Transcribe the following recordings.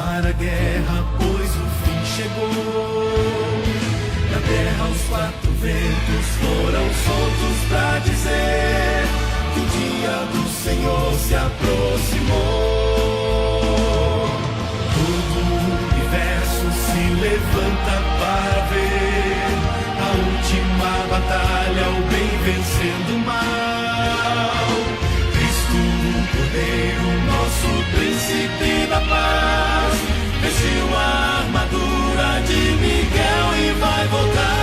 para a guerra, pois o fim chegou. Na terra os quatro ventos foram soltos pra dizer que o dia do Senhor se aproximou. Todo o universo se levanta para ver a última batalha, o bem vencendo o mal. Cristo, o Cordeiro, nosso príncipe da paz, vestiu a armadura de Miguel e vai voltar.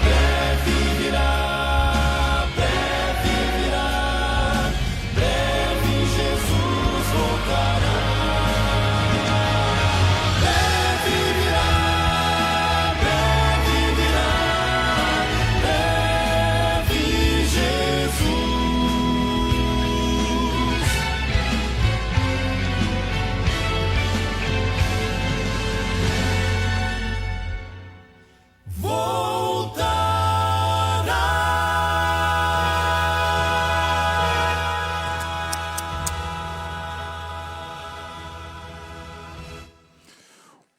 Breve virá, breve Jesus voltará. Breve virá, breve Jesus.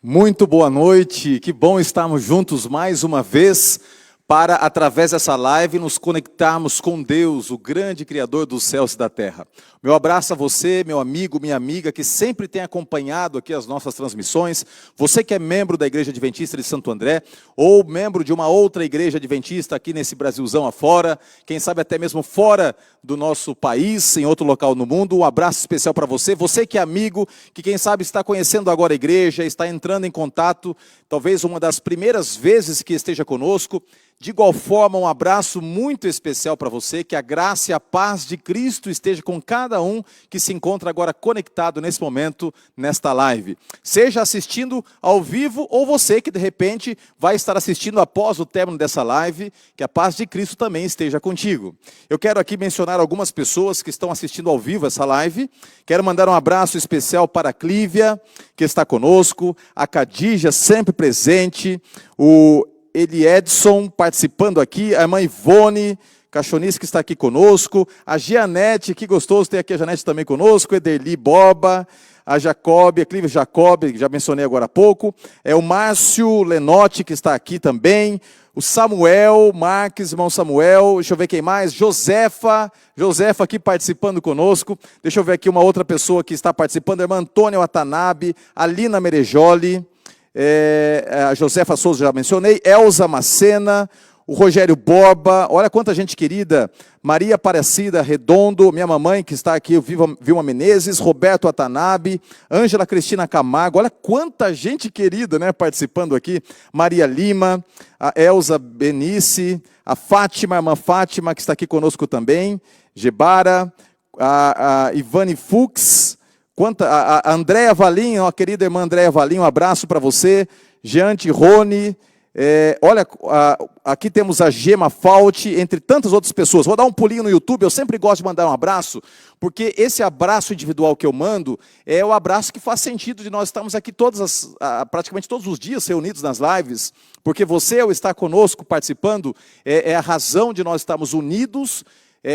Muito boa noite, que bom estarmos juntos mais uma vez para, através dessa live, nos conectarmos com Deus, o grande Criador dos céus e da terra. Meu abraço a você, meu amigo, minha amiga, que sempre tem acompanhado aqui as nossas transmissões, você que é membro da Igreja Adventista de Santo André, ou membro de uma outra igreja adventista aqui nesse Brasilzão afora, quem sabe até mesmo fora do nosso país, em outro local no mundo, um abraço especial para você, você que é amigo, que quem sabe está conhecendo agora a igreja, está entrando em contato, talvez uma das primeiras vezes que esteja conosco. De igual forma, um abraço muito especial para você, que a graça e a paz de Cristo esteja com cada um que se encontra agora conectado nesse momento, nesta live. Seja assistindo ao vivo ou você que de repente vai estar assistindo após o término dessa live, que a paz de Cristo também esteja contigo. Eu quero aqui mencionar algumas pessoas que estão assistindo ao vivo essa live. Quero mandar um abraço especial para a Clívia, que está conosco, a Cadija, sempre presente, o Edson participando aqui, a irmã Ivone Cachonice, que está aqui conosco, a Gianete, que gostoso ter aqui a Janete também conosco, Ederli Boba, a Jacob, a Clívia Jacob, que já mencionei agora há pouco, o Márcio Lenotti, que está aqui também, o Samuel Marques, irmão Samuel, deixa eu ver quem mais, Josefa aqui participando conosco, deixa eu ver aqui uma outra pessoa que está participando, a irmã Antônia Watanabe, a Lina Merejoli, a Josefa Souza já mencionei, Elza Macena, o Rogério Borba, olha quanta gente querida, Maria Aparecida Redondo, minha mamãe que está aqui, Vilma Menezes, Roberto Watanabe, Ângela Cristina Camargo, olha quanta gente querida, né, participando aqui, Maria Lima, a Elza Benice, a Fátima, a irmã Fátima, que está aqui conosco também, Gebara, a Ivane Fux, a Andréa Valim, a querida irmã Andréa Valim, um abraço para você, Jeante Rony, olha, aqui temos a Gema Fault, entre tantas outras pessoas. Vou dar um pulinho no YouTube, eu sempre gosto de mandar um abraço, porque esse abraço individual que eu mando é o abraço que faz sentido de nós estarmos aqui praticamente todos os dias reunidos nas lives, porque você, ao estar conosco participando, é a razão de nós estarmos unidos,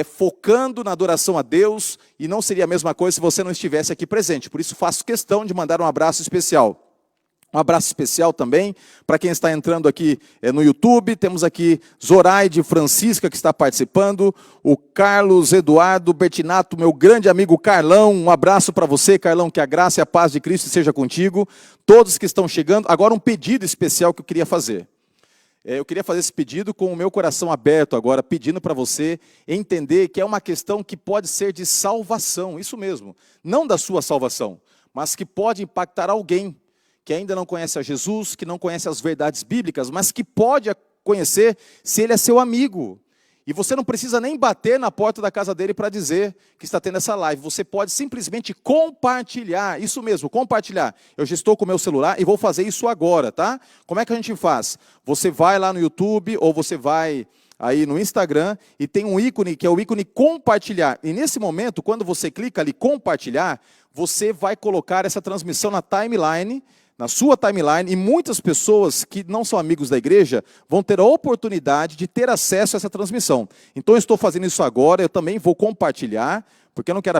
focando na adoração a Deus, e não seria a mesma coisa se você não estivesse aqui presente. Por isso faço questão de mandar um abraço especial. Um abraço especial também para quem está entrando aqui no YouTube. Temos aqui Zoraide Francisca, que está participando, o Carlos Eduardo Bertinato, meu grande amigo Carlão, um abraço para você, Carlão, que a graça e a paz de Cristo seja contigo. Todos que estão chegando, agora um pedido especial que eu queria fazer. Eu queria fazer esse pedido com o meu coração aberto agora, pedindo para você entender que é uma questão que pode ser de salvação, isso mesmo, não da sua salvação, mas que pode impactar alguém que ainda não conhece a Jesus, que não conhece as verdades bíblicas, mas que pode conhecer se ele é seu amigo. E você não precisa nem bater na porta da casa dele para dizer que está tendo essa live. Você pode simplesmente compartilhar, isso mesmo, compartilhar. Eu já estou com o meu celular e vou fazer isso agora, tá? Como é que a gente faz? Você vai lá no YouTube ou você vai aí no Instagram e tem um ícone que é o ícone compartilhar. E nesse momento, quando você clica ali compartilhar, você vai colocar essa transmissão na timeline, na sua timeline, e muitas pessoas que não são amigos da igreja vão ter a oportunidade de ter acesso a essa transmissão. Então eu estou fazendo isso agora, eu também vou compartilhar, porque eu não quero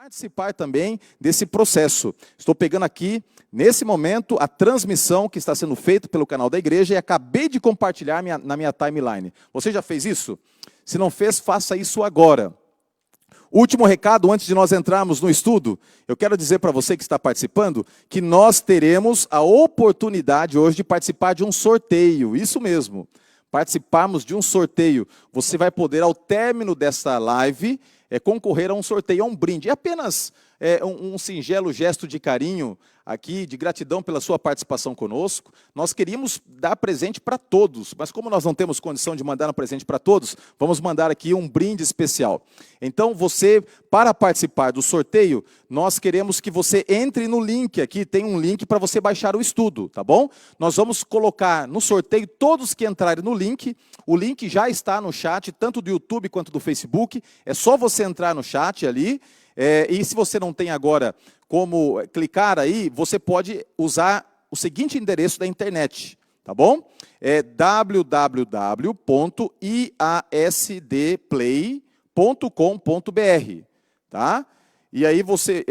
participar também desse processo. Estou pegando aqui, nesse momento, a transmissão que está sendo feita pelo canal da igreja e acabei de compartilhar na minha timeline. Você já fez isso? Se não fez, faça isso agora. Último recado, antes de nós entrarmos no estudo, eu quero dizer para você que está participando, que nós teremos a oportunidade hoje de participar de um sorteio, isso mesmo. Participarmos de um sorteio. Você vai poder, ao término dessa live, concorrer a um sorteio, a um brinde. É apenas um singelo gesto de carinho aqui, de gratidão pela sua participação conosco. Nós queríamos dar presente para todos, mas como nós não temos condição de mandar um presente para todos, vamos mandar aqui um brinde especial. Então você, para participar do sorteio, nós queremos que você entre no link aqui, tem um link para você baixar o estudo, tá bom? Nós vamos colocar no sorteio todos que entrarem no link, o link já está no chat, tanto do YouTube quanto do Facebook, é só você entrar no chat ali, e se você não tem agora como clicar aí, você pode usar o seguinte endereço da internet, tá bom? É www.iasdplay.com.br, tá? E aí você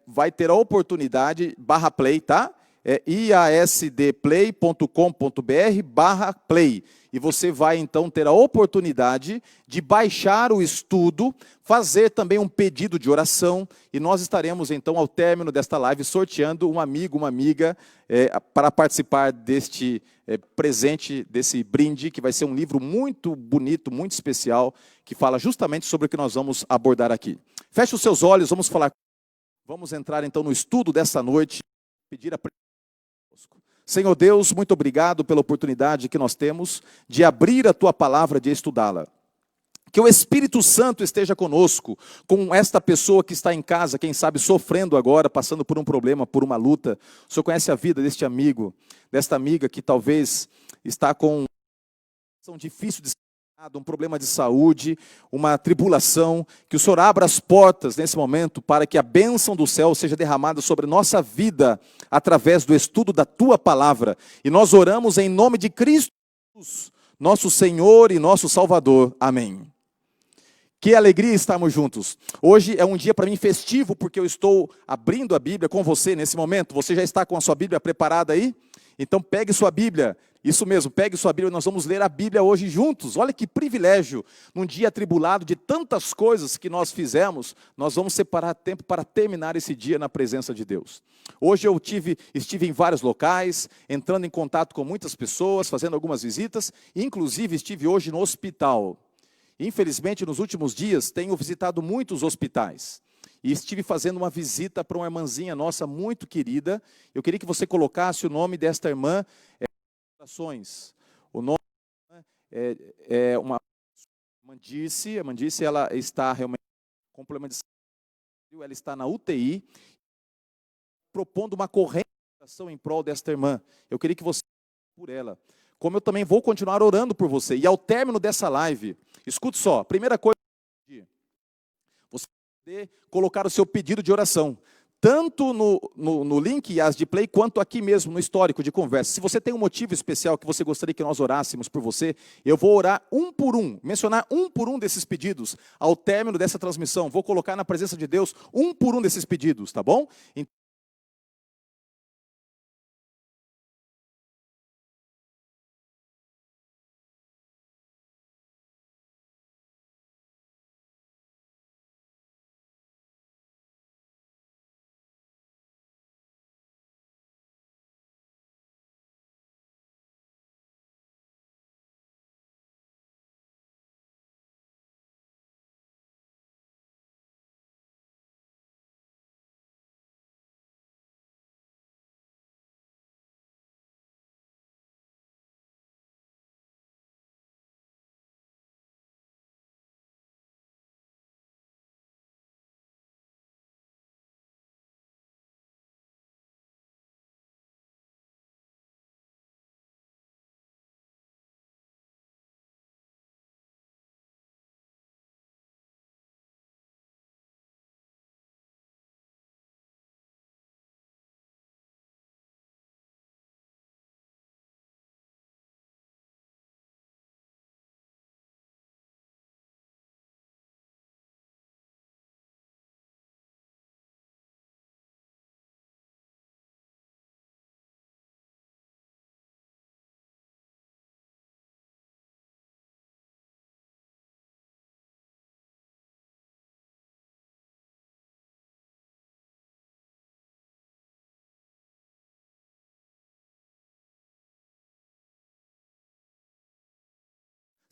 vai ter a oportunidade, /play, tá? É iasdplay.com.br/play. E você vai então ter a oportunidade de baixar o estudo, fazer também um pedido de oração, e nós estaremos então ao término desta live sorteando um amigo, uma amiga, para participar deste presente, desse brinde, que vai ser um livro muito bonito, muito especial, que fala justamente sobre o que nós vamos abordar aqui. Feche os seus olhos, vamos entrar então no estudo dessa noite, pedir a Senhor Deus, muito obrigado pela oportunidade que nós temos de abrir a Tua palavra, de estudá-la. Que o Espírito Santo esteja conosco, com esta pessoa que está em casa, quem sabe sofrendo agora, passando por um problema, por uma luta. O Senhor conhece a vida deste amigo, desta amiga que talvez está com uma situação difícil de um problema de saúde, uma tribulação, que o Senhor abra as portas nesse momento para que a bênção do céu seja derramada sobre nossa vida através do estudo da Tua palavra. E nós oramos em nome de Cristo Jesus, nosso Senhor e nosso Salvador. Amém. Que alegria estarmos juntos. Hoje é um dia para mim festivo, porque eu estou abrindo a Bíblia com você nesse momento. Você já está com a sua Bíblia preparada aí? Então pegue sua Bíblia, isso mesmo, pegue sua Bíblia, nós vamos ler a Bíblia hoje juntos. Olha que privilégio, num dia atribulado de tantas coisas que nós fizemos, nós vamos separar tempo para terminar esse dia na presença de Deus. Hoje eu estive em vários locais, entrando em contato com muitas pessoas, fazendo algumas visitas, inclusive estive hoje no hospital. Infelizmente, nos últimos dias, tenho visitado muitos hospitais. E estive fazendo uma visita para uma irmãzinha nossa muito querida. Eu queria que você colocasse o nome desta irmã. O nome é uma Mandice. A Mandice, ela está realmente com problema de saúde. Ela está na UTI, propondo uma corrente de oração em prol desta irmã. Eu queria que você por ela. Como eu também vou continuar orando por você. E ao término dessa live, escute só, primeira coisa, você poder colocar o seu pedido de oração, tanto no link IasDplay, quanto aqui mesmo no histórico de conversa. Se você tem um motivo especial que você gostaria que nós orássemos por você, eu vou orar um por um, mencionar um por um desses pedidos, ao término dessa transmissão. Vou colocar na presença de Deus um por um desses pedidos, tá bom? Então,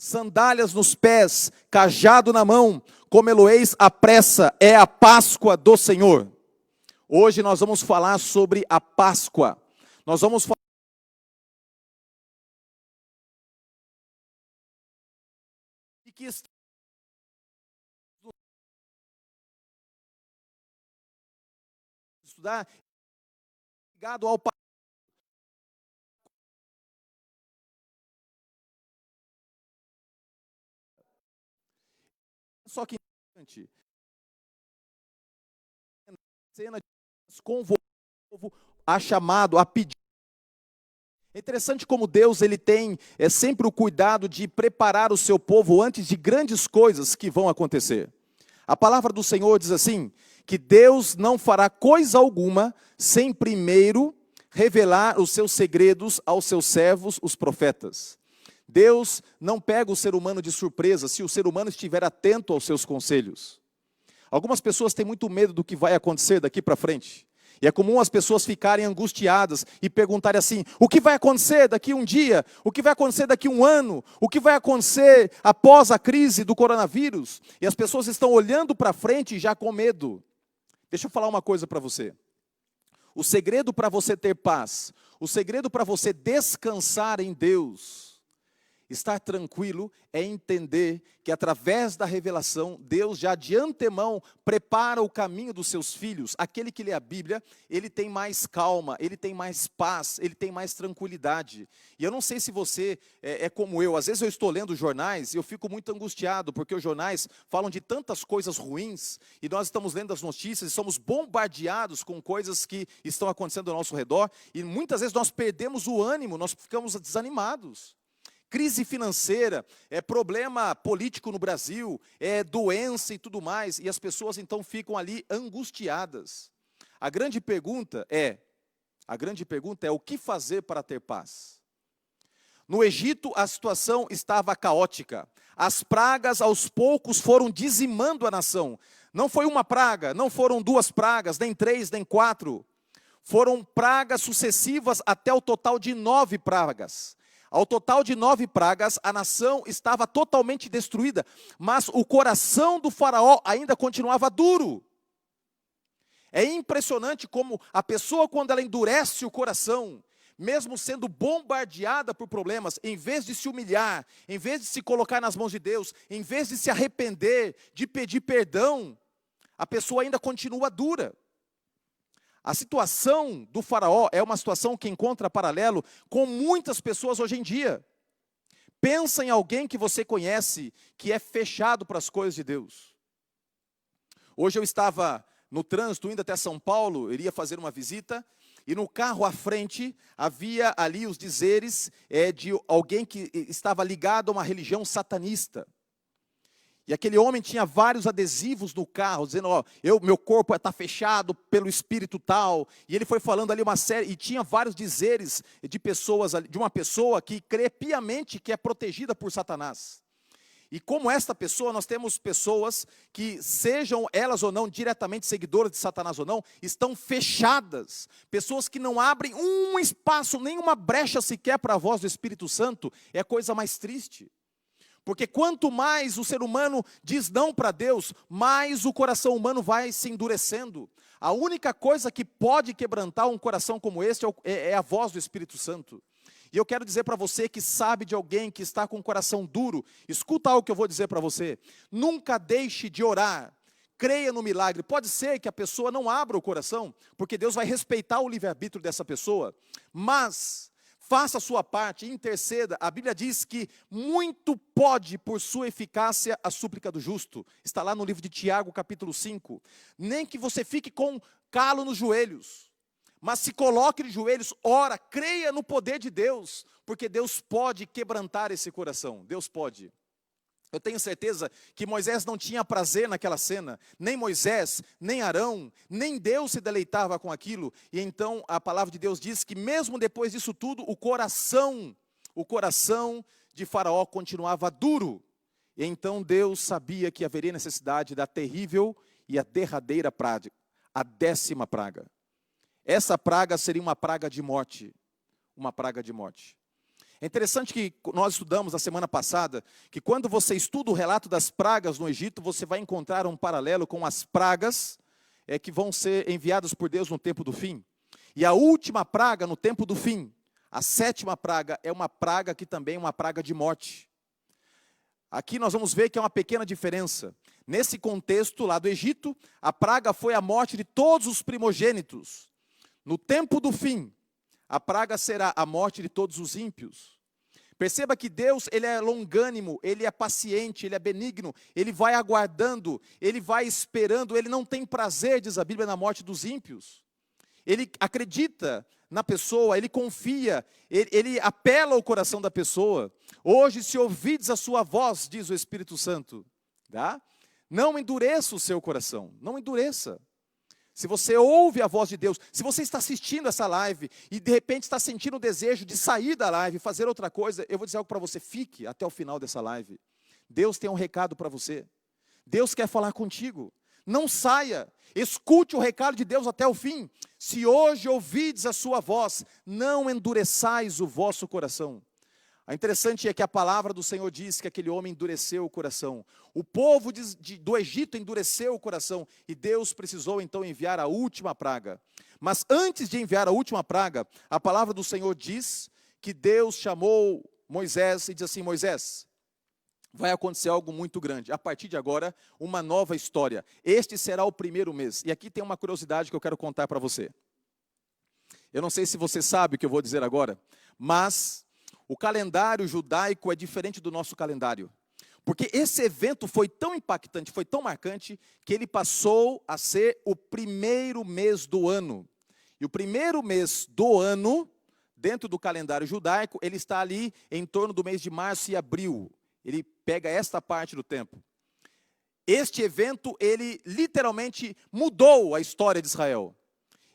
sandálias nos pés, cajado na mão, comê-lo-eis à pressa, é a Páscoa do Senhor. Hoje nós vamos falar sobre a Páscoa. Nós vamos falar que está estudar ligado ao só que interessante, cena com o povo a chamado, a pedir. É interessante como Deus ele tem sempre o cuidado de preparar o seu povo antes de grandes coisas que vão acontecer. A palavra do Senhor diz assim, que Deus não fará coisa alguma sem primeiro revelar os seus segredos aos seus servos, os profetas. Deus não pega o ser humano de surpresa se o ser humano estiver atento aos seus conselhos. Algumas pessoas têm muito medo do que vai acontecer daqui para frente. E é comum as pessoas ficarem angustiadas e perguntarem assim, o que vai acontecer daqui um dia? O que vai acontecer daqui um ano? O que vai acontecer após a crise do coronavírus? E as pessoas estão olhando para frente já com medo. Deixa eu falar uma coisa para você. O segredo para você ter paz, o segredo para você descansar em Deus, estar tranquilo, é entender que através da revelação, Deus já de antemão prepara o caminho dos seus filhos. Aquele que lê a Bíblia, ele tem mais calma, ele tem mais paz, ele tem mais tranquilidade. E eu não sei se você é como eu, às vezes eu estou lendo jornais e eu fico muito angustiado, porque os jornais falam de tantas coisas ruins, e nós estamos lendo as notícias e somos bombardeados com coisas que estão acontecendo ao nosso redor, e muitas vezes nós perdemos o ânimo, nós ficamos desanimados. Crise financeira, problema político no Brasil, doença e tudo mais, e as pessoas então ficam ali angustiadas. A grande pergunta é o que fazer para ter paz? No Egito a situação estava caótica, as pragas aos poucos foram dizimando a nação. Não foi uma praga, não foram 2 pragas, nem 3, nem 4, foram pragas sucessivas até o total de 9 pragas. Ao total de 9 pragas, a nação estava totalmente destruída, mas o coração do faraó ainda continuava duro. É impressionante como a pessoa, quando ela endurece o coração, mesmo sendo bombardeada por problemas, em vez de se humilhar, em vez de se colocar nas mãos de Deus, em vez de se arrepender, de pedir perdão, a pessoa ainda continua dura. A situação do faraó é uma situação que encontra paralelo com muitas pessoas hoje em dia. Pensa em alguém que você conhece, que é fechado para as coisas de Deus. Hoje eu estava no trânsito, indo até São Paulo, iria fazer uma visita, e no carro à frente havia ali os dizeres de alguém que estava ligado a uma religião satanista. E aquele homem tinha vários adesivos no carro, dizendo, meu corpo está fechado pelo espírito tal. E ele foi falando ali uma série, e tinha vários dizeres de pessoas, de uma pessoa que crê piamente que é protegida por Satanás. E como esta pessoa, nós temos pessoas que, sejam elas ou não diretamente seguidoras de Satanás ou não, estão fechadas. Pessoas que não abrem um espaço, nenhuma brecha sequer para a voz do Espírito Santo. É a coisa mais triste. Porque quanto mais o ser humano diz não para Deus, mais o coração humano vai se endurecendo. A única coisa que pode quebrantar um coração como este é a voz do Espírito Santo. E eu quero dizer para você que sabe de alguém que está com o coração duro, escuta algo que eu vou dizer para você. Nunca deixe de orar, creia no milagre. Pode ser que a pessoa não abra o coração, porque Deus vai respeitar o livre-arbítrio dessa pessoa, mas faça a sua parte, interceda. A Bíblia diz que muito pode, por sua eficácia, a súplica do justo. Está lá no livro de Tiago, capítulo 5. Nem que você fique com calo nos joelhos, mas se coloque de joelhos, ora, creia no poder de Deus, porque Deus pode quebrantar esse coração. Deus pode. Eu tenho certeza que Moisés não tinha prazer naquela cena, nem Moisés, nem Arão, nem Deus se deleitava com aquilo. E então a palavra de Deus diz que mesmo depois disso tudo, o coração de Faraó continuava duro. E então Deus sabia que haveria necessidade da terrível e a derradeira praga, a 10ª praga. Essa praga seria uma praga de morte, uma praga de morte. É interessante que nós estudamos na semana passada, que quando você estuda o relato das pragas no Egito, você vai encontrar um paralelo com as pragas que vão ser enviadas por Deus no tempo do fim. E a última praga no tempo do fim, a 7ª praga, é uma praga que também é uma praga de morte. Aqui nós vamos ver que é uma pequena diferença. Nesse contexto lá do Egito, a praga foi a morte de todos os primogênitos. No tempo do fim, a praga será a morte de todos os ímpios. Perceba que Deus, ele é longânimo, ele é paciente, ele é benigno, ele vai aguardando, ele vai esperando, ele não tem prazer, diz a Bíblia, na morte dos ímpios. Ele acredita na pessoa, ele confia, ele apela ao coração da pessoa. Hoje, se ouvides a sua voz, diz o Espírito Santo, tá? Não endureça o seu coração, não endureça. Se você ouve a voz de Deus, se você está assistindo essa live e de repente está sentindo o desejo de sair da live e fazer outra coisa, eu vou dizer algo para você, fique até o final dessa live. Deus tem um recado para você. Deus quer falar contigo. Não saia, escute o recado de Deus até o fim. Se hoje ouvides a sua voz, não endureçais o vosso coração. O interessante é que a palavra do Senhor diz que aquele homem endureceu o coração. O povo do Egito endureceu o coração e Deus precisou então enviar a última praga. Mas antes de enviar a última praga, a palavra do Senhor diz que Deus chamou Moisés e disse assim: Moisés, vai acontecer algo muito grande. A partir de agora, uma nova história. Este será o primeiro mês. E aqui tem uma curiosidade que eu quero contar para você. Eu não sei se você sabe o que eu vou dizer agora, mas o calendário judaico é diferente do nosso calendário. Porque esse evento foi tão impactante, foi tão marcante, que ele passou a ser o primeiro mês do ano. E o primeiro mês do ano, dentro do calendário judaico, ele está ali em torno do mês de março e abril. Ele pega esta parte do tempo. Este evento, ele literalmente mudou a história de Israel.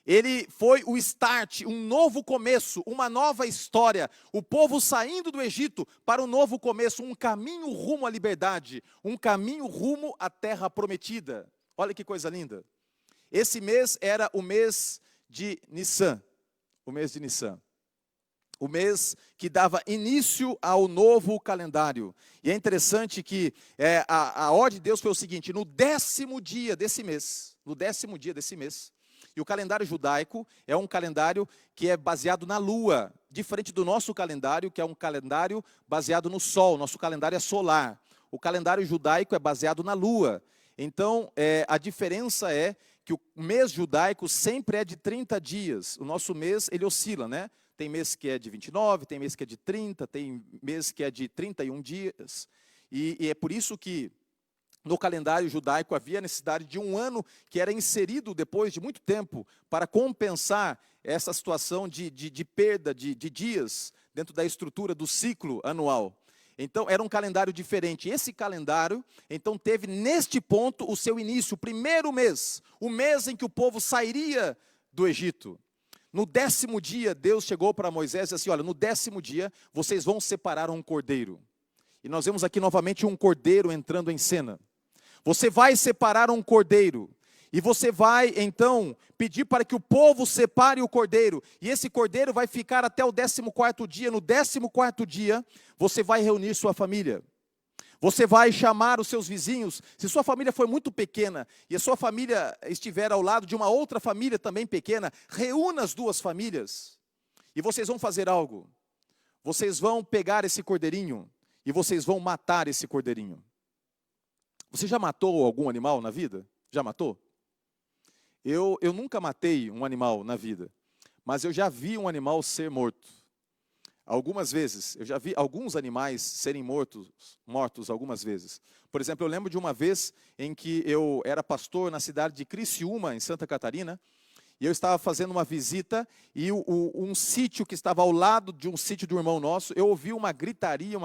Ele foi o start, um novo começo, uma nova história. O povo saindo do Egito para um novo começo, um caminho rumo à liberdade, um caminho rumo à terra prometida. Olha que coisa linda. Esse mês era o mês de Nissan, o mês de Nissan. O mês que dava início ao novo calendário. E é interessante que a ordem de Deus foi o seguinte: no 10º dia desse mês, e o calendário judaico é um calendário que é baseado na lua, diferente do nosso calendário, que é um calendário baseado no sol. Nosso calendário é solar. O calendário judaico é baseado na lua. Então, a diferença é que o mês judaico sempre é de 30 dias. O nosso mês, ele oscila, né? Tem mês que é de 29, tem mês que é de 30, tem mês que é de 31 dias. E é por isso que no calendário judaico havia necessidade de um ano que era inserido depois de muito tempo para compensar essa situação de perda de dias dentro da estrutura do ciclo anual. Então, era um calendário diferente. Esse calendário, então, teve neste ponto o seu início, o primeiro mês, o mês em que o povo sairia do Egito. No 10º dia, Deus chegou para Moisés e disse assim: olha, no 10º dia, vocês vão separar um cordeiro. E nós vemos aqui novamente um cordeiro entrando em cena. Você vai separar um cordeiro. E você vai, então, pedir para que o povo separe o cordeiro. E esse cordeiro vai ficar até o 14º dia. No 14º dia, você vai reunir sua família. Você vai chamar os seus vizinhos. Se sua família for muito pequena e a sua família estiver ao lado de uma outra família também pequena, reúna as duas famílias. E vocês vão fazer algo. Vocês vão pegar esse cordeirinho e vocês vão matar esse cordeirinho. Você já matou algum animal na vida? Já matou? Eu nunca matei um animal na vida, mas eu já vi um animal ser morto. Algumas vezes, eu já vi alguns animais serem mortos algumas vezes. Por exemplo, eu lembro de uma vez em que eu era pastor na cidade de Criciúma, em Santa Catarina, e eu estava fazendo uma visita, e um sítio que estava ao lado de um sítio do irmão nosso, eu ouvi uma gritaria,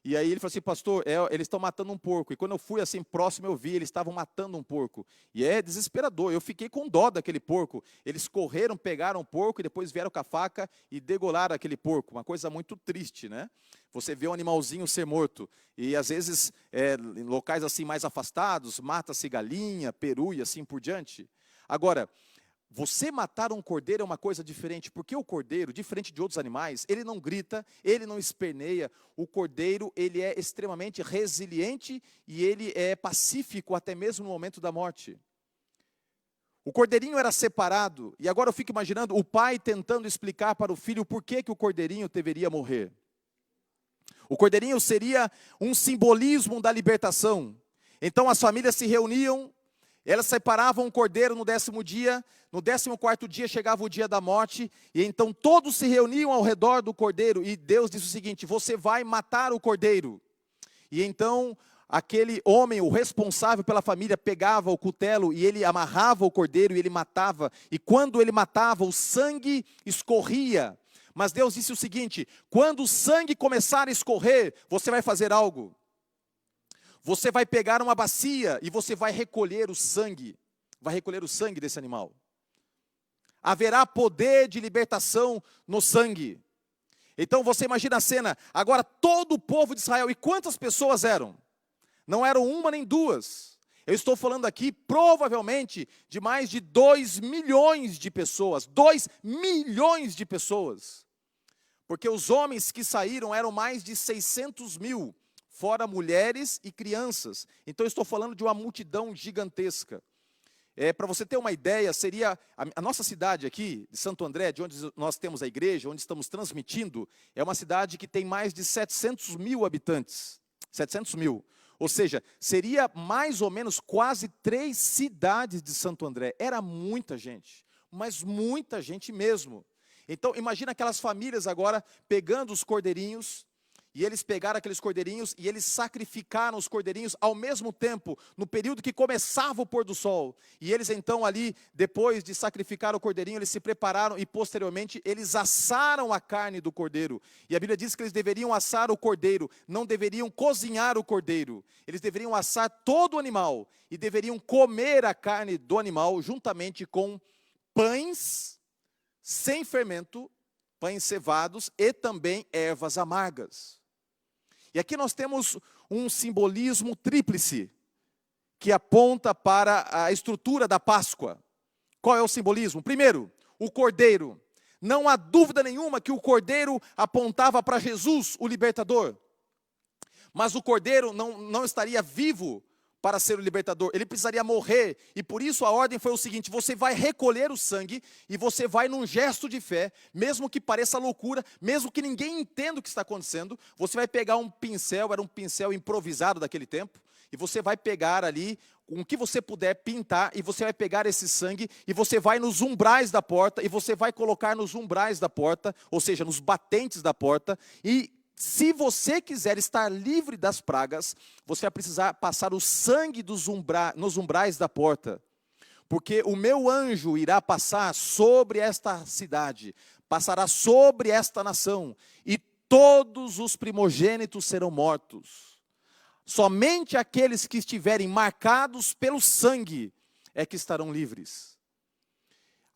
e aí ele falou assim: pastor, eles estão matando um porco. E quando eu fui assim próximo, eu vi, eles estavam matando um porco. E é desesperador, eu fiquei com dó daquele porco. Eles correram, pegaram o porco, e depois vieram com a faca e degolaram aquele porco. Uma coisa muito triste, né? Você vê um animalzinho ser morto. E às vezes, em locais assim mais afastados, mata-se galinha, peru e assim por diante. Agora, você matar um cordeiro é uma coisa diferente, porque o cordeiro, diferente de outros animais, ele não grita, ele não esperneia. O cordeiro, ele é extremamente resiliente e ele é pacífico até mesmo no momento da morte. O cordeirinho era separado, e agora eu fico imaginando o pai tentando explicar para o filho por que o cordeirinho deveria morrer. O cordeirinho seria um simbolismo da libertação. Então as famílias se reuniam, elas separavam o cordeiro no 10º dia, no 14º dia chegava o dia da morte, e então todos se reuniam ao redor do cordeiro, e Deus disse o seguinte: você vai matar o cordeiro. E então aquele homem, o responsável pela família, pegava o cutelo e ele amarrava o cordeiro e ele matava, e quando ele matava, o sangue escorria. Mas Deus disse o seguinte: quando o sangue começar a escorrer, você vai fazer algo. Você vai pegar uma bacia e você vai recolher o sangue desse animal. Haverá poder de libertação no sangue. Então você imagina a cena, agora todo o povo de Israel, e quantas pessoas eram? Não eram uma nem duas. Eu estou falando aqui provavelmente de mais de 2 milhões de pessoas, 2 milhões de pessoas. Porque os homens que saíram eram mais de 600 mil. Fora mulheres e crianças. Então eu estou falando de uma multidão gigantesca. Para você ter uma ideia, seria a nossa cidade aqui, de Santo André, de onde nós temos a igreja, onde estamos transmitindo, é uma cidade que tem mais de 700 mil habitantes. 700 mil. Ou seja, seria mais ou menos quase 3 cidades de Santo André. Era muita gente, mas muita gente mesmo. Então imagina aquelas famílias agora pegando os cordeirinhos, e eles pegaram aqueles cordeirinhos e eles sacrificaram os cordeirinhos ao mesmo tempo, no período que começava o pôr do sol. E eles então ali, depois de sacrificar o cordeirinho, eles se prepararam e posteriormente eles assaram a carne do cordeiro. E a Bíblia diz que eles deveriam assar o cordeiro, não deveriam cozinhar o cordeiro. Eles deveriam assar todo o animal e deveriam comer a carne do animal juntamente com pães sem fermento, pães cevados e também ervas amargas. E aqui nós temos um simbolismo tríplice, que aponta para a estrutura da Páscoa. Qual é o simbolismo? Primeiro, o cordeiro. Não há dúvida nenhuma que o cordeiro apontava para Jesus, o libertador. Mas o cordeiro não estaria vivo para ser o libertador, ele precisaria morrer, e por isso a ordem foi o seguinte: você vai recolher o sangue, e você vai num gesto de fé, mesmo que pareça loucura, mesmo que ninguém entenda o que está acontecendo, você vai pegar um pincel, era um pincel improvisado daquele tempo, e você vai pegar ali, com o que você puder pintar, e você vai pegar esse sangue, e você vai nos umbrais da porta, e você vai colocar nos umbrais da porta, ou seja, nos batentes da porta, e se você quiser estar livre das pragas, você vai precisar passar o sangue nos umbrais da porta. Porque o meu anjo irá passar sobre esta cidade, passará sobre esta nação, e todos os primogênitos serão mortos. Somente aqueles que estiverem marcados pelo sangue é que estarão livres.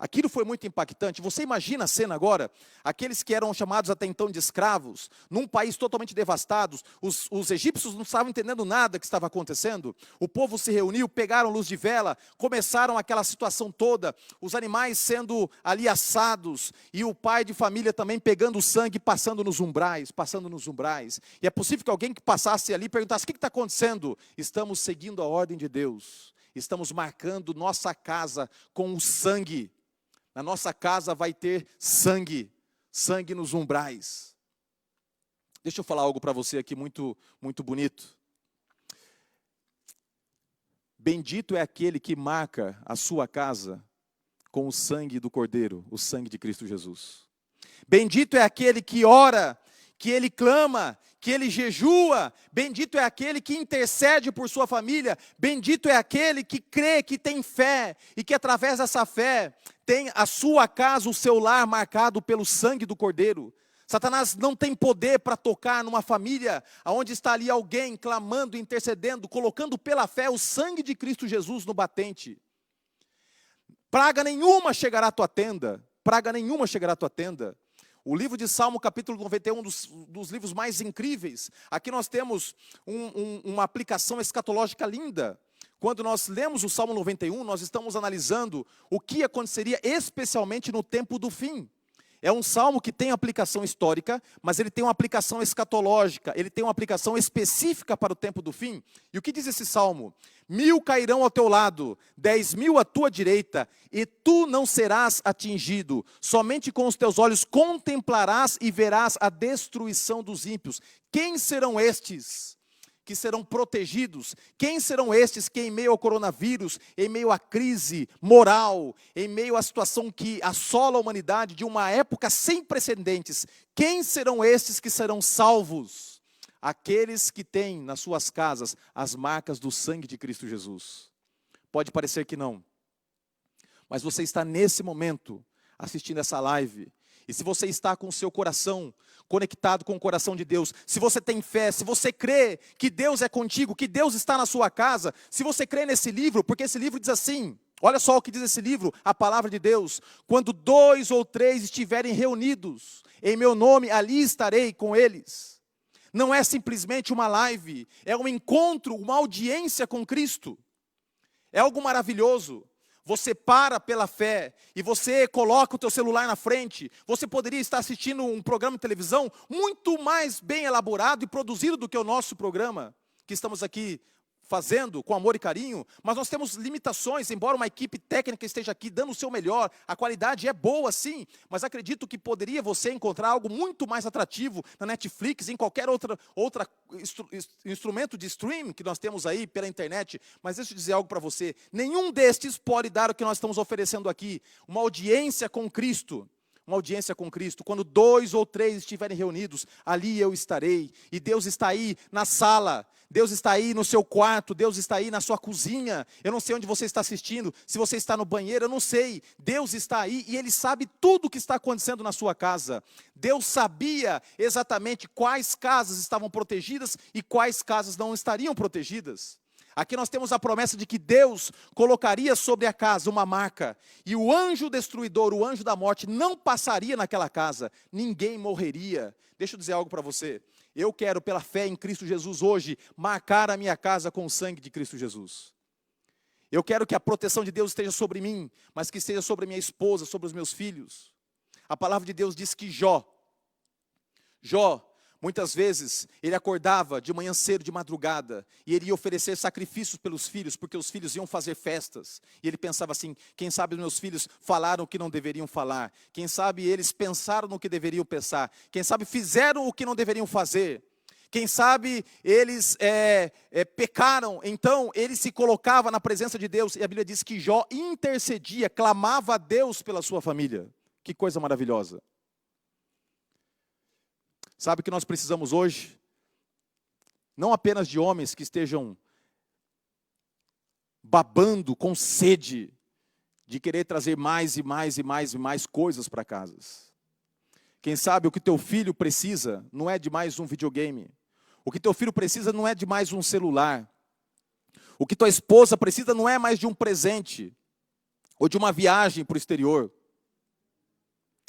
Aquilo foi muito impactante. Você imagina a cena agora, aqueles que eram chamados até então de escravos, num país totalmente devastado, os egípcios não estavam entendendo nada que estava acontecendo, o povo se reuniu, pegaram luz de vela, começaram aquela situação toda, os animais sendo ali assados, e o pai de família também pegando o sangue, passando nos umbrais, e é possível que alguém que passasse ali perguntasse: o que está acontecendo? Estamos seguindo a ordem de Deus, estamos marcando nossa casa com o sangue. Na nossa casa vai ter sangue nos umbrais. Deixa eu falar algo para você aqui muito, muito bonito. Bendito é aquele que marca a sua casa com o sangue do Cordeiro, o sangue de Cristo Jesus. Bendito é aquele que ora, que ele clama, que ele jejua. Bendito é aquele que intercede por sua família. Bendito é aquele que crê, que tem fé, e que através dessa fé tem a sua casa, o seu lar marcado pelo sangue do Cordeiro. Satanás não tem poder para tocar numa família onde está ali alguém clamando, intercedendo, colocando pela fé o sangue de Cristo Jesus no batente. Praga nenhuma chegará à tua tenda. Praga nenhuma chegará à tua tenda. O livro de Salmo, capítulo 91, dos livros mais incríveis. Aqui nós temos uma aplicação escatológica linda. Quando nós lemos o Salmo 91, nós estamos analisando o que aconteceria especialmente no tempo do fim. É um salmo que tem aplicação histórica, mas ele tem uma aplicação escatológica, ele tem uma aplicação específica para o tempo do fim. E o que diz esse salmo? 1000 cairão ao teu lado, 10.000 à tua direita, e tu não serás atingido. Somente com os teus olhos contemplarás e verás a destruição dos ímpios. Quem serão estes que serão protegidos? Quem serão estes que, em meio ao coronavírus, em meio à crise moral, em meio à situação que assola a humanidade de uma época sem precedentes, quem serão estes que serão salvos? Aqueles que têm nas suas casas as marcas do sangue de Cristo Jesus. Pode parecer que não, mas você está nesse momento assistindo essa live, e se você está com o seu coração conectado com o coração de Deus, se você tem fé, se você crê que Deus é contigo, que Deus está na sua casa, se você crê nesse livro, porque esse livro diz assim, olha só o que diz esse livro, a palavra de Deus: quando 2 ou 3 estiverem reunidos em meu nome, ali estarei com eles. Não é simplesmente uma live, é um encontro, uma audiência com Cristo. É algo maravilhoso. Você para pela fé e você coloca o teu celular na frente. Você poderia estar assistindo um programa de televisão muito mais bem elaborado e produzido do que o nosso programa, que estamos aqui fazendo com amor e carinho, mas nós temos limitações, embora uma equipe técnica esteja aqui dando o seu melhor, a qualidade é boa sim, mas acredito que poderia você encontrar algo muito mais atrativo na Netflix, em qualquer outro instrumento de stream que nós temos aí pela internet. Mas deixa eu dizer algo para você, nenhum destes pode dar o que nós estamos oferecendo aqui, uma audiência com Cristo. Uma audiência com Cristo, quando 2 ou 3 estiverem reunidos, ali eu estarei. E Deus está aí na sala, Deus está aí no seu quarto, Deus está aí na sua cozinha. Eu não sei onde você está assistindo, se você está no banheiro, eu não sei. Deus está aí e Ele sabe tudo o que está acontecendo na sua casa. Deus sabia exatamente quais casas estavam protegidas e quais casas não estariam protegidas. Aqui nós temos a promessa de que Deus colocaria sobre a casa uma marca, e o anjo destruidor, o anjo da morte, não passaria naquela casa, ninguém morreria. Deixa eu dizer algo para você, eu quero, pela fé em Cristo Jesus hoje, marcar a minha casa com o sangue de Cristo Jesus. Eu quero que a proteção de Deus esteja sobre mim, mas que esteja sobre minha esposa, sobre os meus filhos. A palavra de Deus diz que Jó, muitas vezes, ele acordava de manhã cedo, de madrugada, e ele ia oferecer sacrifícios pelos filhos, porque os filhos iam fazer festas. E ele pensava assim, quem sabe os meus filhos falaram o que não deveriam falar, quem sabe eles pensaram no que deveriam pensar, quem sabe fizeram o que não deveriam fazer, quem sabe eles pecaram. Então ele se colocava na presença de Deus, e a Bíblia diz que Jó intercedia, clamava a Deus pela sua família. Que coisa maravilhosa. Sabe o que nós precisamos hoje? Não apenas de homens que estejam babando com sede de querer trazer mais e mais e mais e mais coisas para casas. Quem sabe o que teu filho precisa não é de mais um videogame. O que teu filho precisa não é de mais um celular. O que tua esposa precisa não é mais de um presente ou de uma viagem para o exterior.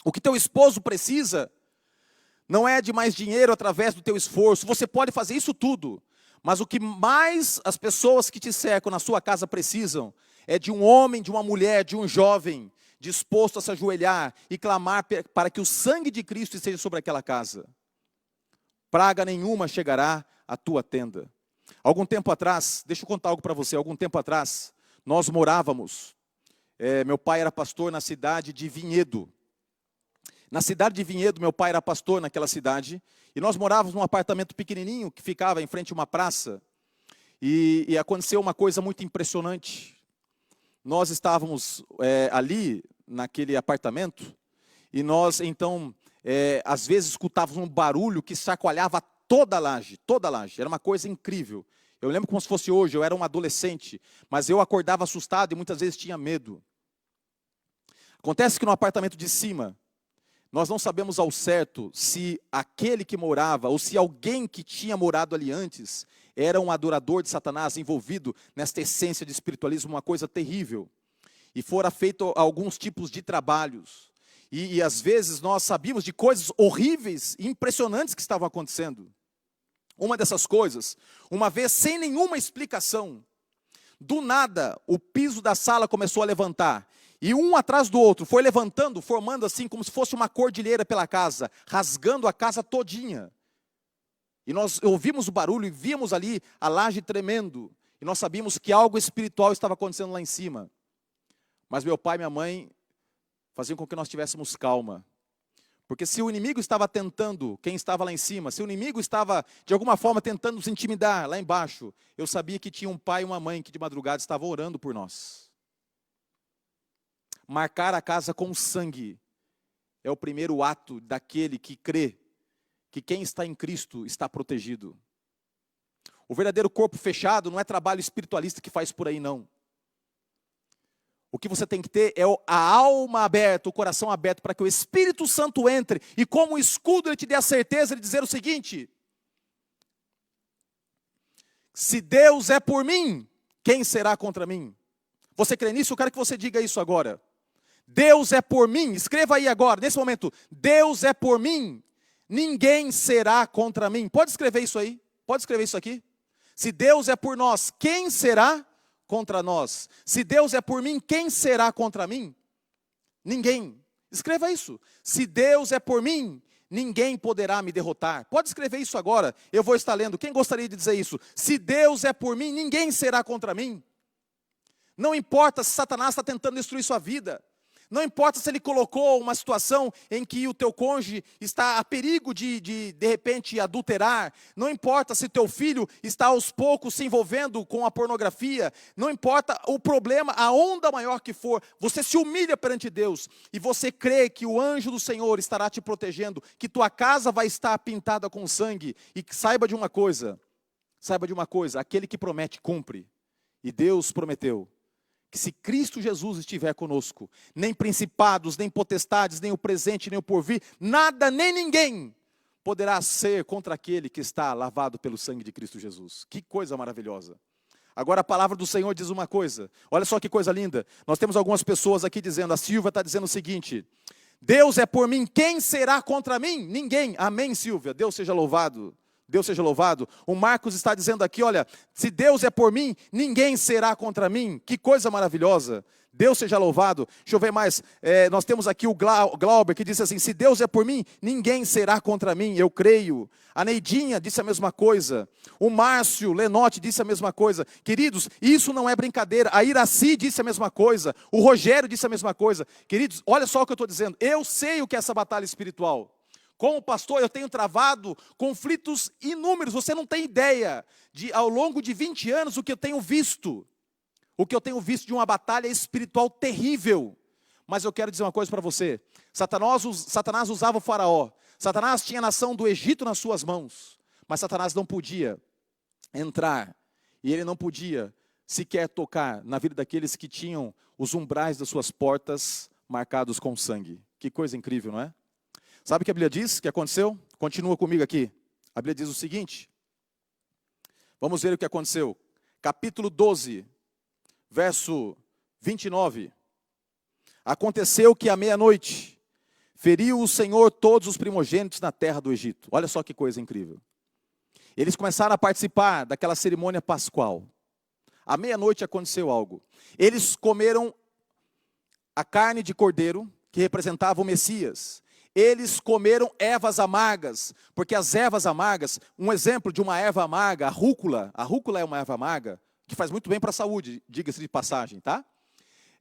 O que teu esposo precisa não é de mais dinheiro através do teu esforço. Você pode fazer isso tudo, mas o que mais as pessoas que te cercam na sua casa precisam é de um homem, de uma mulher, de um jovem disposto a se ajoelhar e clamar para que o sangue de Cristo esteja sobre aquela casa. Praga nenhuma chegará à tua tenda. Algum tempo atrás, deixa eu contar algo para você, algum tempo atrás, nós morávamos, meu pai era pastor na cidade de Vinhedo. Na cidade de Vinhedo, meu pai era pastor naquela cidade, e nós morávamos num apartamento pequenininho que ficava em frente a uma praça, e aconteceu uma coisa muito impressionante. Nós estávamos ali, naquele apartamento, e nós então, às vezes escutávamos um barulho que chacoalhava toda a laje, era uma coisa incrível. Eu lembro como se fosse hoje, eu era um adolescente, mas eu acordava assustado e muitas vezes tinha medo. Acontece que no apartamento de cima, nós não sabemos ao certo se aquele que morava, ou se alguém que tinha morado ali antes, era um adorador de Satanás envolvido nesta essência de espiritualismo, uma coisa terrível. E fora feito alguns tipos de trabalhos. E às vezes nós sabíamos de coisas horríveis e impressionantes que estavam acontecendo. Uma dessas coisas, uma vez sem nenhuma explicação, Do nada, o piso da sala começou a levantar. E um atrás do outro, foi levantando, formando assim, como se fosse uma cordilheira pela casa, rasgando a casa todinha. E nós ouvimos o barulho e víamos ali a laje tremendo. E nós sabíamos que algo espiritual estava acontecendo lá em cima. Mas meu pai e minha mãe faziam com que nós tivéssemos calma. Porque se o inimigo estava tentando, quem estava lá em cima, se o inimigo estava, de alguma forma, tentando nos intimidar lá embaixo, eu sabia que tinha um pai e uma mãe que de madrugada estavam orando por nós. Marcar a casa com sangue é o primeiro ato daquele que crê que quem está em Cristo está protegido. O verdadeiro corpo fechado não é trabalho espiritualista que faz por aí, não. O que você tem que ter é a alma aberta, o coração aberto, para que o Espírito Santo entre e como um escudo ele te dê a certeza de dizer o seguinte: se Deus é por mim, quem será contra mim? Você crê nisso? Eu quero que você diga isso agora. Deus é por mim, escreva aí agora, nesse momento, Deus é por mim, ninguém será contra mim. Pode escrever isso aí? Pode escrever isso aqui? Se Deus é por nós, quem será contra nós? Se Deus é por mim, quem será contra mim? Ninguém. Escreva isso. Se Deus é por mim, ninguém poderá me derrotar. Pode escrever isso agora, eu vou estar lendo. Quem gostaria de dizer isso? Se Deus é por mim, ninguém será contra mim. Não importa se Satanás está tentando destruir sua vida. Não importa se ele colocou uma situação em que o teu cônjuge está a perigo de repente, adulterar. Não importa se teu filho está aos poucos se envolvendo com a pornografia. Não importa o problema, a onda maior que for. Você se humilha perante Deus e você crê que o anjo do Senhor estará te protegendo, que tua casa vai estar pintada com sangue. E saiba de uma coisa, aquele que promete, cumpre. E Deus prometeu que se Cristo Jesus estiver conosco, nem principados, nem potestades, nem o presente, nem o porvir, nada, nem ninguém poderá ser contra aquele que está lavado pelo sangue de Cristo Jesus. Que coisa maravilhosa. Agora a palavra do Senhor diz uma coisa, olha só que coisa linda. Nós temos algumas pessoas aqui dizendo, a Silvia está dizendo o seguinte: Deus é por mim, quem será contra mim? Ninguém. Amém, Silvia, Deus seja louvado. Deus seja louvado. O Marcos está dizendo aqui, olha, se Deus é por mim, ninguém será contra mim. Que coisa maravilhosa. Deus seja louvado. Deixa eu ver mais. Nós temos aqui o Glauber que disse assim, se Deus é por mim, ninguém será contra mim. Eu creio. A Neidinha disse a mesma coisa. O Márcio Lenotti disse a mesma coisa. Queridos, isso não é brincadeira. A Iraci disse a mesma coisa. O Rogério disse a mesma coisa. Queridos, olha só o que eu estou dizendo. Eu sei o que é essa batalha espiritual. Como pastor, eu tenho travado conflitos inúmeros. Você não tem ideia de, ao longo de 20 anos, o que eu tenho visto. O que eu tenho visto de uma batalha espiritual terrível. Mas eu quero dizer uma coisa para você. Satanás usava o faraó. Satanás tinha a nação do Egito nas suas mãos. Mas Satanás não podia entrar. E ele não podia sequer tocar na vida daqueles que tinham os umbrais das suas portas marcados com sangue. Que coisa incrível, não é? Sabe o que a Bíblia diz que aconteceu? Continua comigo aqui. A Bíblia diz o seguinte. Vamos ver o que aconteceu. Capítulo 12, verso 29. Aconteceu que à meia-noite feriu o Senhor todos os primogênitos na terra do Egito. Olha só que coisa incrível. Eles começaram a participar daquela cerimônia pascual. À meia-noite aconteceu algo. Eles comeram a carne de cordeiro, que representava o Messias. Eles comeram ervas amargas, porque as ervas amargas, um exemplo de uma erva amarga, a rúcula é uma erva amarga, que faz muito bem para a saúde, diga-se de passagem, tá?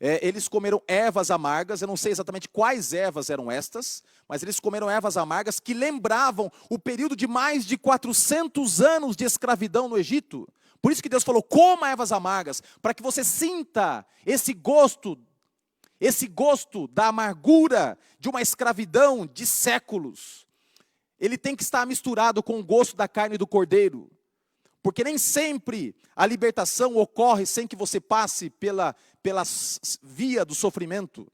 Eles comeram ervas amargas, eu não sei exatamente quais ervas eram estas, mas eles comeram ervas amargas que lembravam o período de mais de 400 anos de escravidão no Egito. Por isso que Deus falou, coma ervas amargas, para que você sinta esse gosto da amargura de uma escravidão de séculos. Ele tem que estar misturado com o gosto da carne do cordeiro. Porque nem sempre a libertação ocorre sem que você passe pela via do sofrimento.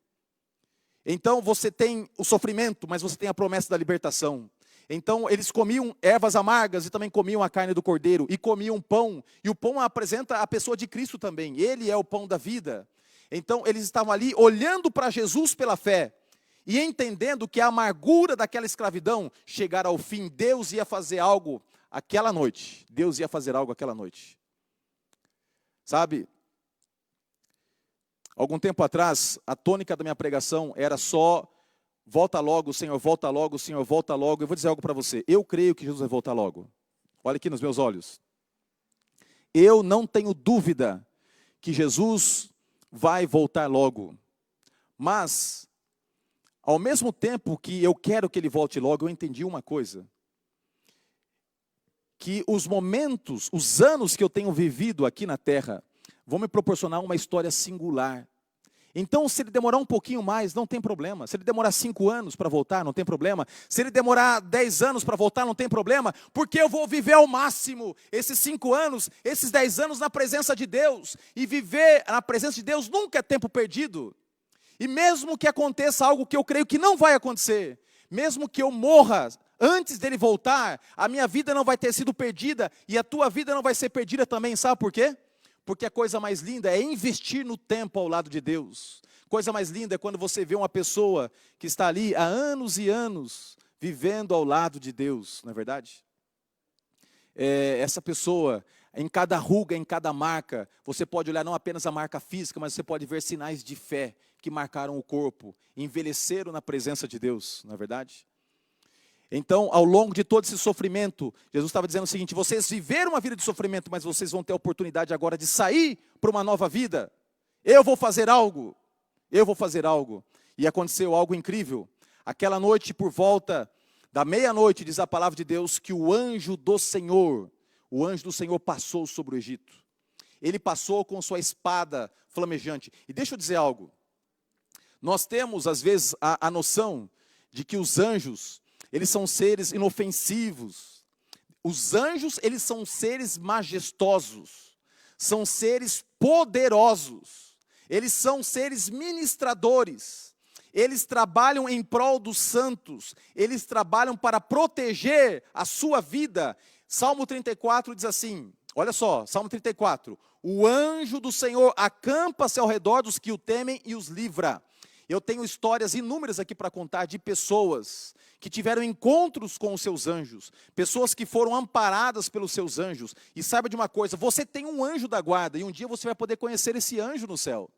Então você tem o sofrimento, mas você tem a promessa da libertação. Então eles comiam ervas amargas e também comiam a carne do cordeiro. E comiam pão. E o pão apresenta a pessoa de Cristo também. Ele é o pão da vida. Então eles estavam ali olhando para Jesus pela fé e entendendo que a amargura daquela escravidão chegara ao fim. Deus ia fazer algo aquela noite. Deus ia fazer algo aquela noite. Sabe, Algum tempo atrás, a tônica da minha pregação era só: volta logo, Senhor, volta logo, Senhor, volta logo. Eu vou dizer algo para você. Eu creio que Jesus vai voltar logo. Olha aqui nos meus olhos. Eu não tenho dúvida que Jesus vai voltar logo. Mas, ao mesmo tempo que eu quero que ele volte logo, eu entendi uma coisa. Que os momentos, os anos que eu tenho vivido aqui na terra, vão me proporcionar uma história singular. Então, se ele demorar um pouquinho mais, não tem problema. Se ele demorar 5 anos para voltar, não tem problema. Se ele demorar 10 anos para voltar, não tem problema. Porque eu vou viver ao máximo esses 5 anos, esses 10 anos na presença de Deus. E viver na presença de Deus nunca é tempo perdido. E mesmo que aconteça algo que eu creio que não vai acontecer, mesmo que eu morra antes dele voltar, a minha vida não vai ter sido perdida e a tua vida não vai ser perdida também. Sabe por quê? Porque a coisa mais linda é investir no tempo ao lado de Deus. Coisa mais linda é quando você vê uma pessoa que está ali há anos e anos vivendo ao lado de Deus, não é verdade? Essa pessoa, em cada ruga, em cada marca, você pode olhar não apenas a marca física, mas você pode ver sinais de fé que marcaram o corpo, envelheceram na presença de Deus, não é verdade? Então, ao longo de todo esse sofrimento, Jesus estava dizendo o seguinte: vocês viveram uma vida de sofrimento, mas vocês vão ter a oportunidade agora de sair para uma nova vida. Eu vou fazer algo. Eu vou fazer algo. E aconteceu algo incrível. Aquela noite, por volta da meia-noite, diz a palavra de Deus, que o anjo do Senhor passou sobre o Egito. Ele passou com sua espada flamejante. E deixa eu dizer algo. Nós temos, às vezes, a noção de que os anjos, eles são seres inofensivos. Os anjos, eles são seres majestosos. São seres poderosos. Eles são seres ministradores. Eles trabalham em prol dos santos. Eles trabalham para proteger a sua vida. Salmo 34 diz assim, olha só, Salmo 34. O anjo do Senhor acampa-se ao redor dos que o temem e os livra. Eu tenho histórias inúmeras aqui para contar de pessoas que tiveram encontros com os seus anjos, pessoas que foram amparadas pelos seus anjos. E saiba de uma coisa, você tem um anjo da guarda, e um dia você vai poder conhecer esse anjo no céu.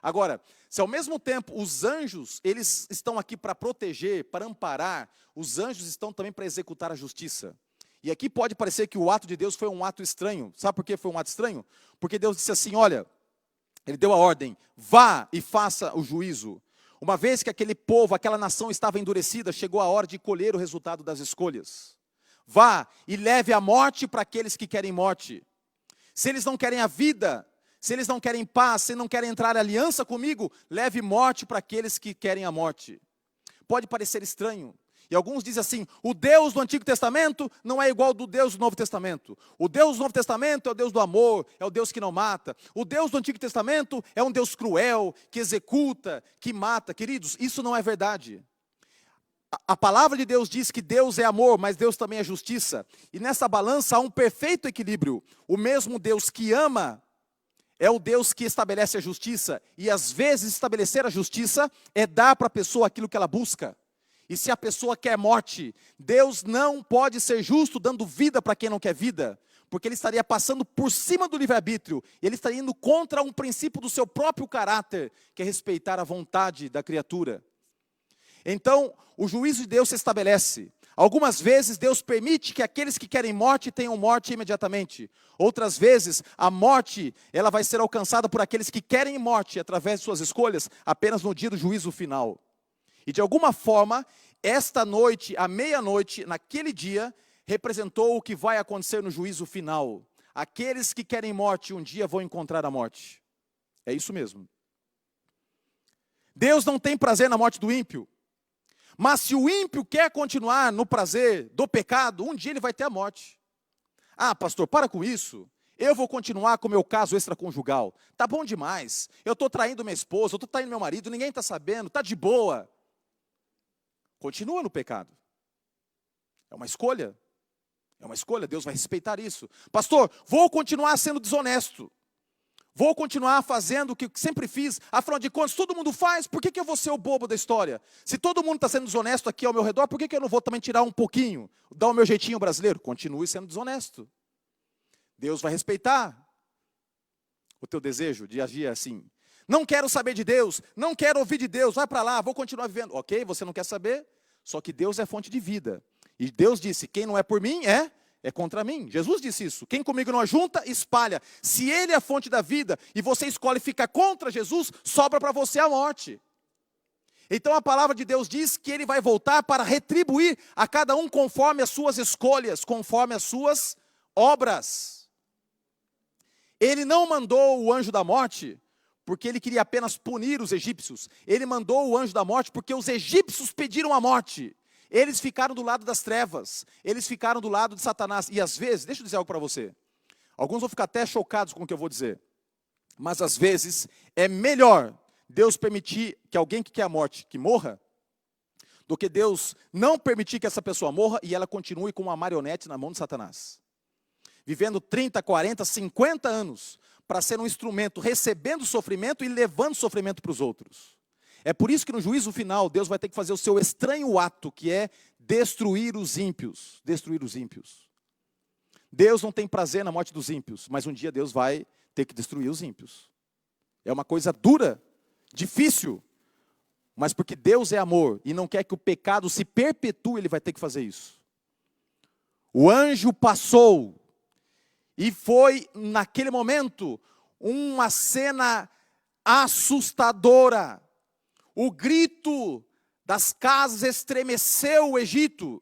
Agora, se ao mesmo tempo os anjos, eles estão aqui para proteger, para amparar, os anjos estão também para executar a justiça. E aqui pode parecer que o ato de Deus foi um ato estranho. Sabe por que foi um ato estranho? Porque Deus disse assim, olha, ele deu a ordem, vá e faça o juízo. Uma vez que aquele povo, aquela nação estava endurecida, chegou a hora de colher o resultado das escolhas. Vá e leve a morte para aqueles que querem morte. Se eles não querem a vida, se eles não querem paz, se não querem entrar em aliança comigo, leve morte para aqueles que querem a morte. Pode parecer estranho. E alguns dizem assim, o Deus do Antigo Testamento não é igual ao do Deus do Novo Testamento. O Deus do Novo Testamento é o Deus do amor, é o Deus que não mata. O Deus do Antigo Testamento é um Deus cruel, que executa, que mata. Queridos, isso não é verdade. A palavra de Deus diz que Deus é amor, mas Deus também é justiça. E nessa balança há um perfeito equilíbrio. O mesmo Deus que ama é o Deus que estabelece a justiça. E às vezes estabelecer a justiça é dar para a pessoa aquilo que ela busca. E se a pessoa quer morte, Deus não pode ser justo dando vida para quem não quer vida, porque ele estaria passando por cima do livre-arbítrio, ele estaria indo contra um princípio do seu próprio caráter, que é respeitar a vontade da criatura. Então, o juízo de Deus se estabelece. Algumas vezes Deus permite que aqueles que querem morte tenham morte imediatamente. Outras vezes, a morte ela vai ser alcançada por aqueles que querem morte, através de suas escolhas, apenas no dia do juízo final. E de alguma forma, esta noite, à meia-noite, naquele dia, representou o que vai acontecer no juízo final. Aqueles que querem morte, um dia vão encontrar a morte. É isso mesmo. Deus não tem prazer na morte do ímpio. Mas se o ímpio quer continuar no prazer do pecado, um dia ele vai ter a morte. Ah, pastor, para com isso. Eu vou continuar com o meu caso extraconjugal. Tá bom demais. Eu estou traindo minha esposa, eu estou traindo meu marido, ninguém está sabendo, está de boa. Continua no pecado. É uma escolha. É uma escolha, Deus vai respeitar isso. Pastor, vou continuar sendo desonesto. Vou continuar fazendo o que sempre fiz. Afinal de contas, todo mundo faz. Por que eu vou ser o bobo da história? Se todo mundo está sendo desonesto aqui ao meu redor, por que eu não vou também tirar um pouquinho? Dar o meu jeitinho brasileiro? Continue sendo desonesto. Deus vai respeitar o teu desejo de agir assim. Não quero saber de Deus, não quero ouvir de Deus, vai para lá, vou continuar vivendo. Ok, você não quer saber, só que Deus é fonte de vida. E Deus disse, quem não é por mim é contra mim. Jesus disse isso. Quem comigo não ajunta, espalha. Se Ele é a fonte da vida e você escolhe ficar contra Jesus, sobra para você a morte. Então a palavra de Deus diz que Ele vai voltar para retribuir a cada um conforme as suas escolhas, conforme as suas obras. Ele não mandou o anjo da morte porque Ele queria apenas punir os egípcios. Ele mandou o anjo da morte porque os egípcios pediram a morte. Eles ficaram do lado das trevas, eles ficaram do lado de Satanás. E às vezes, deixa eu dizer algo para você. Alguns vão ficar até chocados com o que eu vou dizer. Mas às vezes é melhor Deus permitir que alguém que quer a morte, que morra, do que Deus não permitir que essa pessoa morra e ela continue com uma marionete na mão de Satanás. Vivendo 30, 40, 50 anos para ser um instrumento, recebendo sofrimento e levando sofrimento para os outros. É por isso que no juízo final, Deus vai ter que fazer o seu estranho ato, que é destruir os ímpios. Destruir os ímpios. Deus não tem prazer na morte dos ímpios, mas um dia Deus vai ter que destruir os ímpios. É uma coisa dura, difícil, mas porque Deus é amor e não quer que o pecado se perpetue, Ele vai ter que fazer isso. O anjo passou e foi, naquele momento, uma cena assustadora. O grito das casas estremeceu o Egito.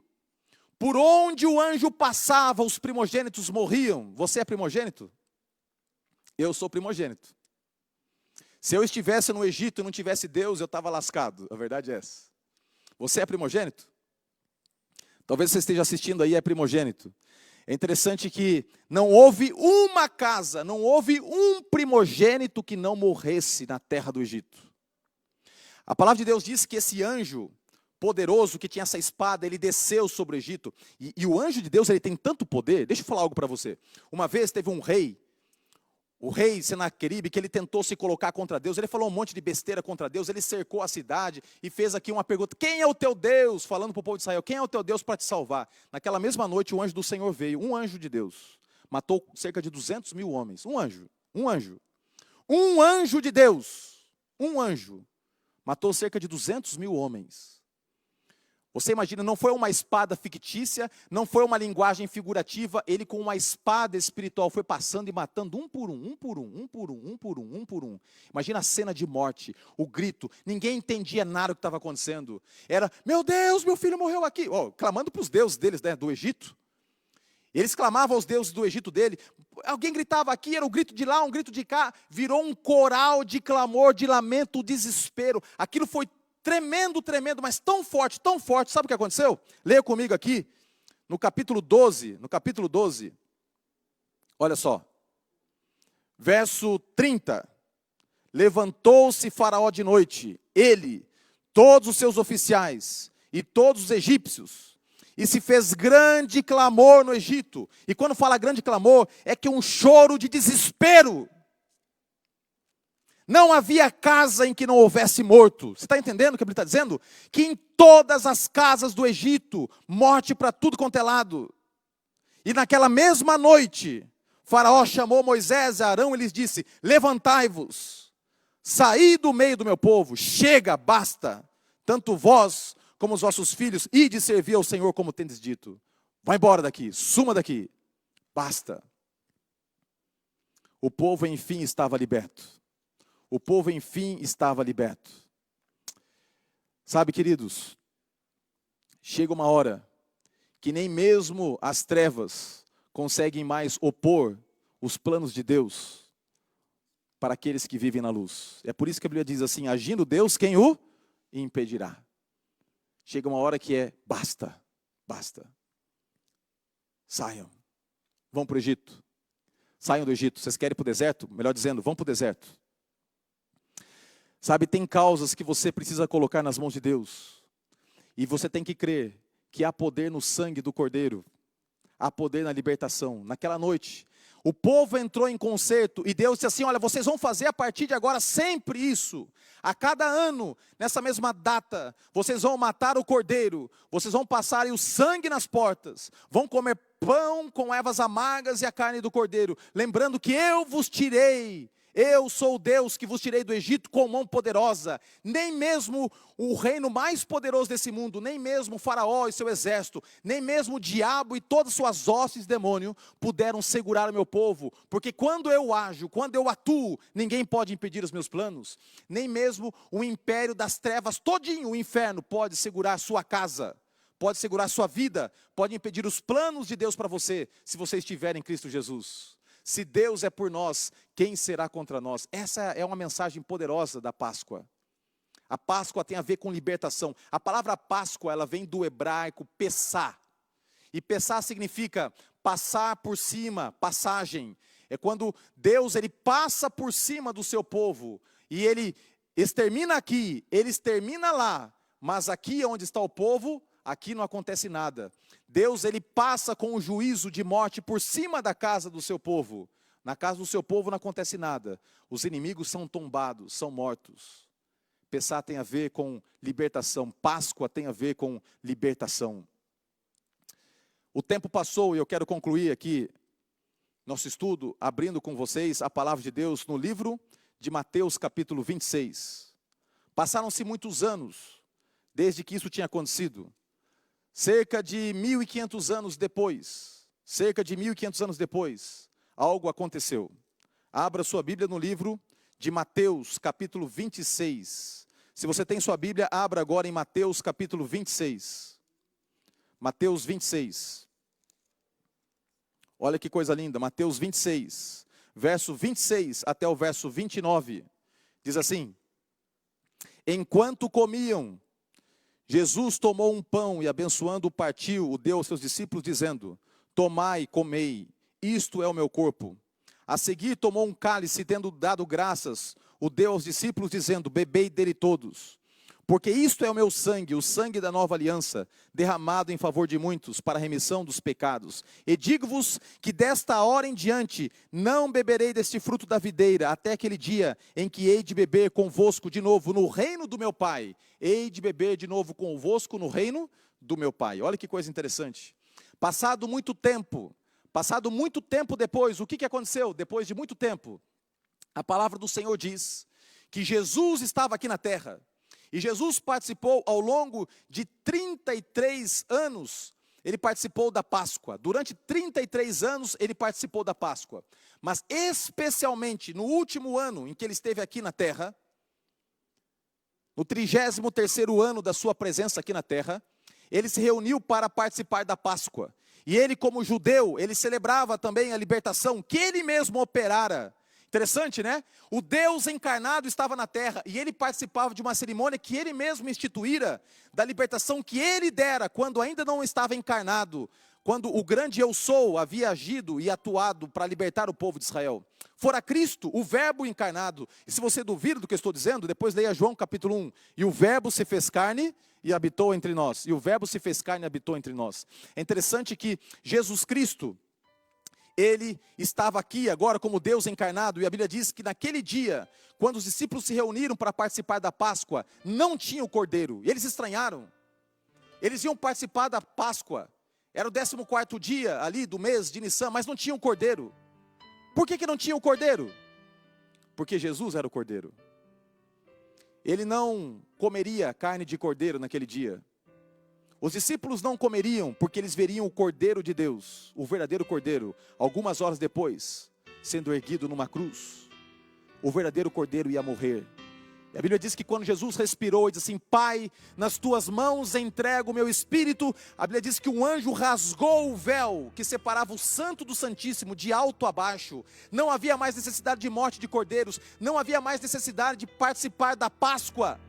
Por onde o anjo passava, os primogênitos morriam. Você é primogênito? Eu sou primogênito. Se eu estivesse no Egito e não tivesse Deus, eu estava lascado. A verdade é essa. Você é primogênito? Talvez você esteja assistindo aí, é primogênito. É interessante que não houve uma casa, não houve um primogênito que não morresse na terra do Egito. A palavra de Deus diz que esse anjo poderoso que tinha essa espada, ele desceu sobre o Egito. E o anjo de Deus, ele tem tanto poder. Deixa eu falar algo para você. Uma vez teve um rei, o rei Senaqueribe, que ele tentou se colocar contra Deus. Ele falou um monte de besteira contra Deus. Ele cercou a cidade e fez aqui uma pergunta. Quem é o teu Deus? Falando para o povo de Israel. Quem é o teu Deus para te salvar? Naquela mesma noite, o anjo do Senhor veio. Um anjo de Deus. Matou cerca de 200 mil homens. Um anjo. Um anjo. Um anjo de Deus. Um anjo. Matou cerca de 200 mil homens. Você imagina, não foi uma espada fictícia, não foi uma linguagem figurativa, ele com uma espada espiritual foi passando e matando um por um, um por um, um por um, um por um, um por um. Imagina a cena de morte, o grito, ninguém entendia nada do que estava acontecendo. Era, meu Deus, meu filho morreu aqui, clamando para os deuses deles, né, do Egito. Eles clamavam aos deuses do Egito dele, alguém gritava aqui, era um grito de lá, um grito de cá, virou um coral de clamor, de lamento, desespero. Aquilo foi tremendo, tremendo, mas tão forte, sabe o que aconteceu? Leia comigo aqui, no capítulo 12, olha só, verso 30, levantou-se Faraó de noite, ele, todos os seus oficiais e todos os egípcios, e se fez grande clamor no Egito. E quando fala grande clamor, é que um choro de desespero. Não havia casa em que não houvesse morto. Você está entendendo o que ele está dizendo? Que em todas as casas do Egito, morte para tudo quanto é lado. E naquela mesma noite, Faraó chamou Moisés e Arão e lhes disse, levantai-vos, saí do meio do meu povo, chega, basta, tanto vós como os vossos filhos, ide servir ao Senhor como tendes dito. Vai embora daqui, suma daqui, basta. O povo enfim estava liberto. O povo enfim estava liberto. Sabe, queridos, chega uma hora que nem mesmo as trevas conseguem mais opor os planos de Deus para aqueles que vivem na luz. É por isso que a Bíblia diz assim, agindo Deus, quem o impedirá? Chega uma hora que é, basta, basta. Saiam, vão para o Egito. Saiam do Egito. Vocês querem ir para o deserto? Melhor dizendo, vão para o deserto. Sabe, tem causas que você precisa colocar nas mãos de Deus. E você tem que crer que há poder no sangue do Cordeiro. Há poder na libertação. Naquela noite, o povo entrou em concerto e Deus disse assim, olha, vocês vão fazer a partir de agora sempre isso. A cada ano, nessa mesma data, vocês vão matar o cordeiro, vocês vão passar o sangue nas portas, vão comer pão com ervas amargas e a carne do cordeiro, lembrando que eu vos tirei Eu sou o Deus que vos tirei do Egito com mão poderosa. Nem mesmo o reino mais poderoso desse mundo, nem mesmo o faraó e seu exército, nem mesmo o diabo e todas suas hostes de demônio puderam segurar o meu povo. Porque quando eu ajo, quando eu atuo, ninguém pode impedir os meus planos. Nem mesmo o império das trevas todinho, o inferno, pode segurar sua casa, pode segurar sua vida, pode impedir os planos de Deus para você, se você estiver em Cristo Jesus. Se Deus é por nós, quem será contra nós? Essa é uma mensagem poderosa da Páscoa. A Páscoa tem a ver com libertação. A palavra Páscoa, ela vem do hebraico Pessá. E Pessá significa passar por cima, passagem. É quando Deus ele passa por cima do seu povo. E ele extermina aqui, ele extermina lá. Mas aqui onde está o povo, aqui não acontece nada. Deus ele passa com o juízo de morte por cima da casa do seu povo. Na casa do seu povo não acontece nada. Os inimigos são tombados, são mortos. Pessá tem a ver com libertação. Páscoa tem a ver com libertação. O tempo passou e eu quero concluir aqui nosso estudo, abrindo com vocês a palavra de Deus no livro de Mateus capítulo 26. Passaram-se muitos anos desde que isso tinha acontecido. Cerca de 1.500 anos depois, algo aconteceu. Abra sua Bíblia no livro de Mateus, capítulo 26. Se você tem sua Bíblia, abra agora em Mateus, capítulo 26. Mateus 26. Olha que coisa linda, Mateus 26, verso 26 até o verso 29. Diz assim: Enquanto comiam, Jesus tomou um pão e abençoando-o partiu, o deu aos seus discípulos dizendo: Tomai, comei, isto é o meu corpo. A seguir tomou um cálice, tendo dado graças, o deu aos discípulos dizendo: Bebei dele todos. Porque isto é o meu sangue, o sangue da nova aliança, derramado em favor de muitos, para a remissão dos pecados. E digo-vos que desta hora em diante, não beberei deste fruto da videira, até aquele dia em que hei de beber convosco de novo no reino do meu Pai. Hei de beber de novo convosco no reino do meu Pai. Olha que coisa interessante. Passado muito tempo depois, o que aconteceu? Depois de muito tempo, a palavra do Senhor diz que Jesus estava aqui na terra. E Jesus participou ao longo de 33 anos, ele participou da Páscoa. Durante 33 anos ele participou da Páscoa. Mas especialmente no último ano em que ele esteve aqui na terra, no 33º ano da sua presença aqui na terra, ele se reuniu para participar da Páscoa. E ele, como judeu, ele celebrava também a libertação que ele mesmo operara. Interessante, né? O Deus encarnado estava na terra e ele participava de uma cerimônia que ele mesmo instituíra, da libertação que ele dera quando ainda não estava encarnado, quando o grande Eu Sou havia agido e atuado para libertar o povo de Israel. Fora Cristo, o verbo encarnado. E se você duvida do que eu estou dizendo, depois leia João capítulo 1. E o verbo se fez carne e habitou entre nós. E o verbo se fez carne e habitou entre nós. É interessante que Jesus Cristo, ele estava aqui agora como Deus encarnado, e a Bíblia diz que naquele dia, quando os discípulos se reuniram para participar da Páscoa, não tinha o cordeiro, e eles estranharam. Eles iam participar da Páscoa, era o 14º dia ali do mês de Nissan, mas não tinha o cordeiro. Por que não tinha o cordeiro? Porque Jesus era o cordeiro. Ele não comeria carne de cordeiro naquele dia. Os discípulos não comeriam porque eles veriam o Cordeiro de Deus, o verdadeiro Cordeiro, algumas horas depois, sendo erguido numa cruz. O verdadeiro Cordeiro ia morrer. E a Bíblia diz que quando Jesus respirou e disse assim: Pai, nas tuas mãos entrego o meu espírito. A Bíblia diz que um anjo rasgou o véu que separava o santo do santíssimo de alto a baixo. Não havia mais necessidade de morte de cordeiros, não havia mais necessidade de participar da Páscoa.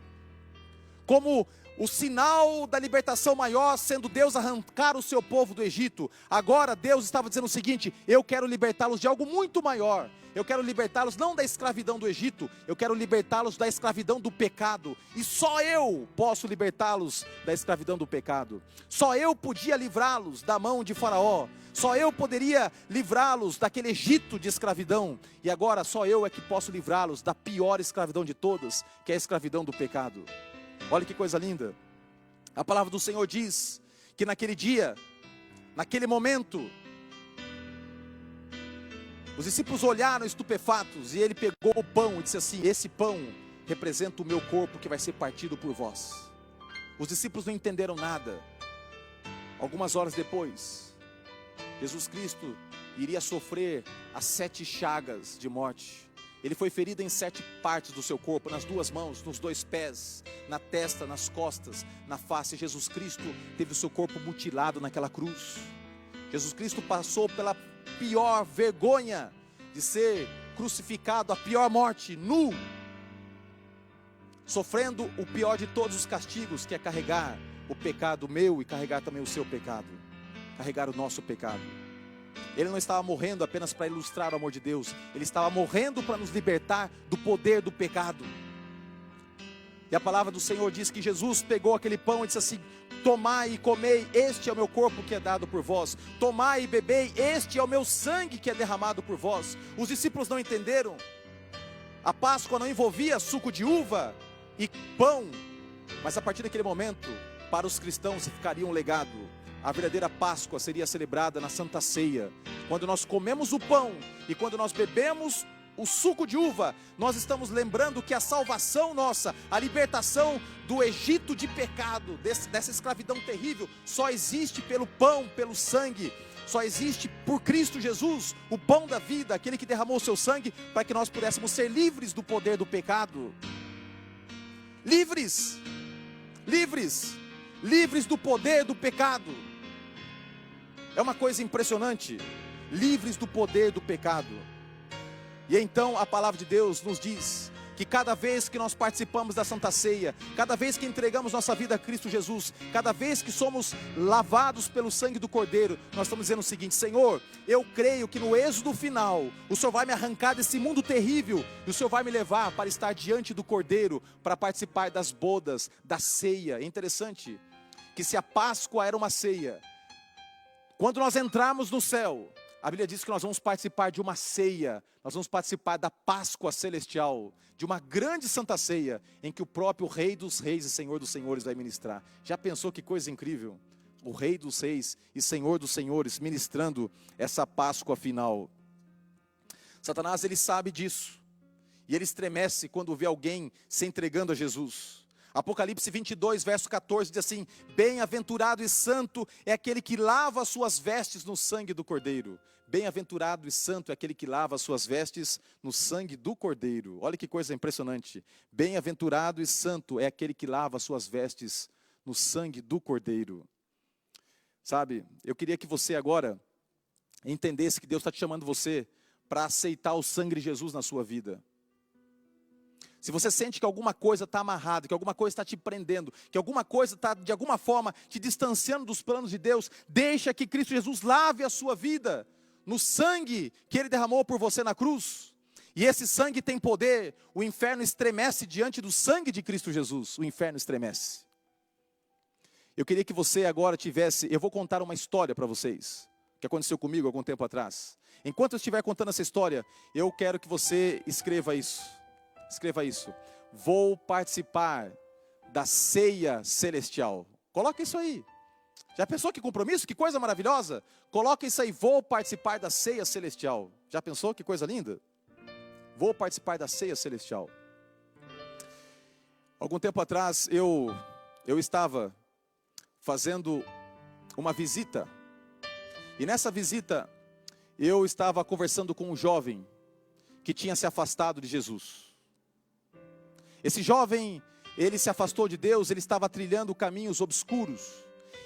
Como o sinal da libertação maior, sendo Deus arrancar o seu povo do Egito. Agora Deus estava dizendo o seguinte: eu quero libertá-los de algo muito maior. Eu quero libertá-los não da escravidão do Egito, eu quero libertá-los da escravidão do pecado. E só eu posso libertá-los da escravidão do pecado. Só eu podia livrá-los da mão de Faraó. Só eu poderia livrá-los daquele Egito de escravidão. E agora só eu é que posso livrá-los da pior escravidão de todas, que é a escravidão do pecado. Olha que coisa linda. A palavra do Senhor diz que naquele dia, naquele momento, Os discípulos olharam estupefatos e ele pegou o pão e disse assim: esse pão representa o meu corpo que vai ser partido por vós. Os discípulos não entenderam nada. Algumas horas depois, Jesus Cristo iria sofrer as 7 chagas de morte. Ele foi ferido em 7 partes do seu corpo, nas 2 mãos, nos 2 pés, na testa, nas costas, na face. Jesus Cristo teve o seu corpo mutilado naquela cruz. Jesus Cristo passou pela pior vergonha de ser crucificado, a pior morte, nu, sofrendo o pior de todos os castigos, que é carregar o pecado meu e carregar também o seu pecado, carregar o nosso pecado. Ele não estava morrendo apenas para ilustrar o amor de Deus, ele estava morrendo para nos libertar do poder do pecado. E a palavra do Senhor diz que Jesus pegou aquele pão e disse assim: tomai e comei, este é o meu corpo que é dado por vós. Tomai e bebei, este é o meu sangue que é derramado por vós. Os discípulos não entenderam. A Páscoa não envolvia suco de uva e pão, mas a partir daquele momento, para os cristãos ficaria um legado. A verdadeira Páscoa seria celebrada na Santa Ceia, quando nós comemos o pão e quando nós bebemos o suco de uva. Nós estamos lembrando que a salvação nossa, a libertação do Egito de pecado, dessa escravidão terrível, só existe pelo pão, pelo sangue. Só existe por Cristo Jesus, o pão da vida, aquele que derramou o seu sangue para que nós pudéssemos ser livres do poder do pecado. Livres, livres, livres do poder do pecado. É uma coisa impressionante, livres do poder do pecado. E então a palavra de Deus nos diz que cada vez que nós participamos da Santa Ceia, cada vez que entregamos nossa vida a Cristo Jesus, cada vez que somos lavados pelo sangue do Cordeiro, nós estamos dizendo o seguinte: Senhor, eu creio que no êxodo final, o Senhor vai me arrancar desse mundo terrível, e o Senhor vai me levar para estar diante do Cordeiro, para participar das bodas, da ceia. É interessante que se a Páscoa era uma ceia, quando nós entrarmos no céu, a Bíblia diz que nós vamos participar de uma ceia, nós vamos participar da Páscoa celestial, de uma grande santa ceia, em que o próprio Rei dos Reis e Senhor dos Senhores vai ministrar. Já pensou que coisa incrível? O Rei dos Reis e Senhor dos Senhores ministrando essa Páscoa final. Satanás, ele sabe disso, e ele estremece quando vê alguém se entregando a Jesus. Apocalipse 22, verso 14, diz assim: bem-aventurado e santo é aquele que lava as suas vestes no sangue do Cordeiro. Bem-aventurado e santo é aquele que lava as suas vestes no sangue do Cordeiro. Olha que coisa impressionante. Bem-aventurado e santo é aquele que lava as suas vestes no sangue do Cordeiro. Sabe, eu queria que você agora entendesse que Deus está te chamando você para aceitar o sangue de Jesus na sua vida. Se você sente que alguma coisa está amarrada, que alguma coisa está te prendendo, que alguma coisa está de alguma forma te distanciando dos planos de Deus, deixa que Cristo Jesus lave a sua vida no sangue que Ele derramou por você na cruz. E esse sangue tem poder. O inferno estremece diante do sangue de Cristo Jesus. O inferno estremece. Eu queria que você agora tivesse... Eu vou contar uma história para vocês, que aconteceu comigo algum tempo atrás. Enquanto eu estiver contando essa história, eu quero que você escreva isso. Escreva isso: vou participar da ceia celestial. Coloca isso aí. Já pensou que compromisso? Que coisa maravilhosa. Coloca isso aí: vou participar da ceia celestial. Já pensou que coisa linda? Vou participar da ceia celestial. Algum tempo atrás eu estava fazendo uma visita. E nessa visita eu estava conversando com um jovem que tinha se afastado de Jesus. Esse jovem, ele se afastou de Deus, ele estava trilhando caminhos obscuros.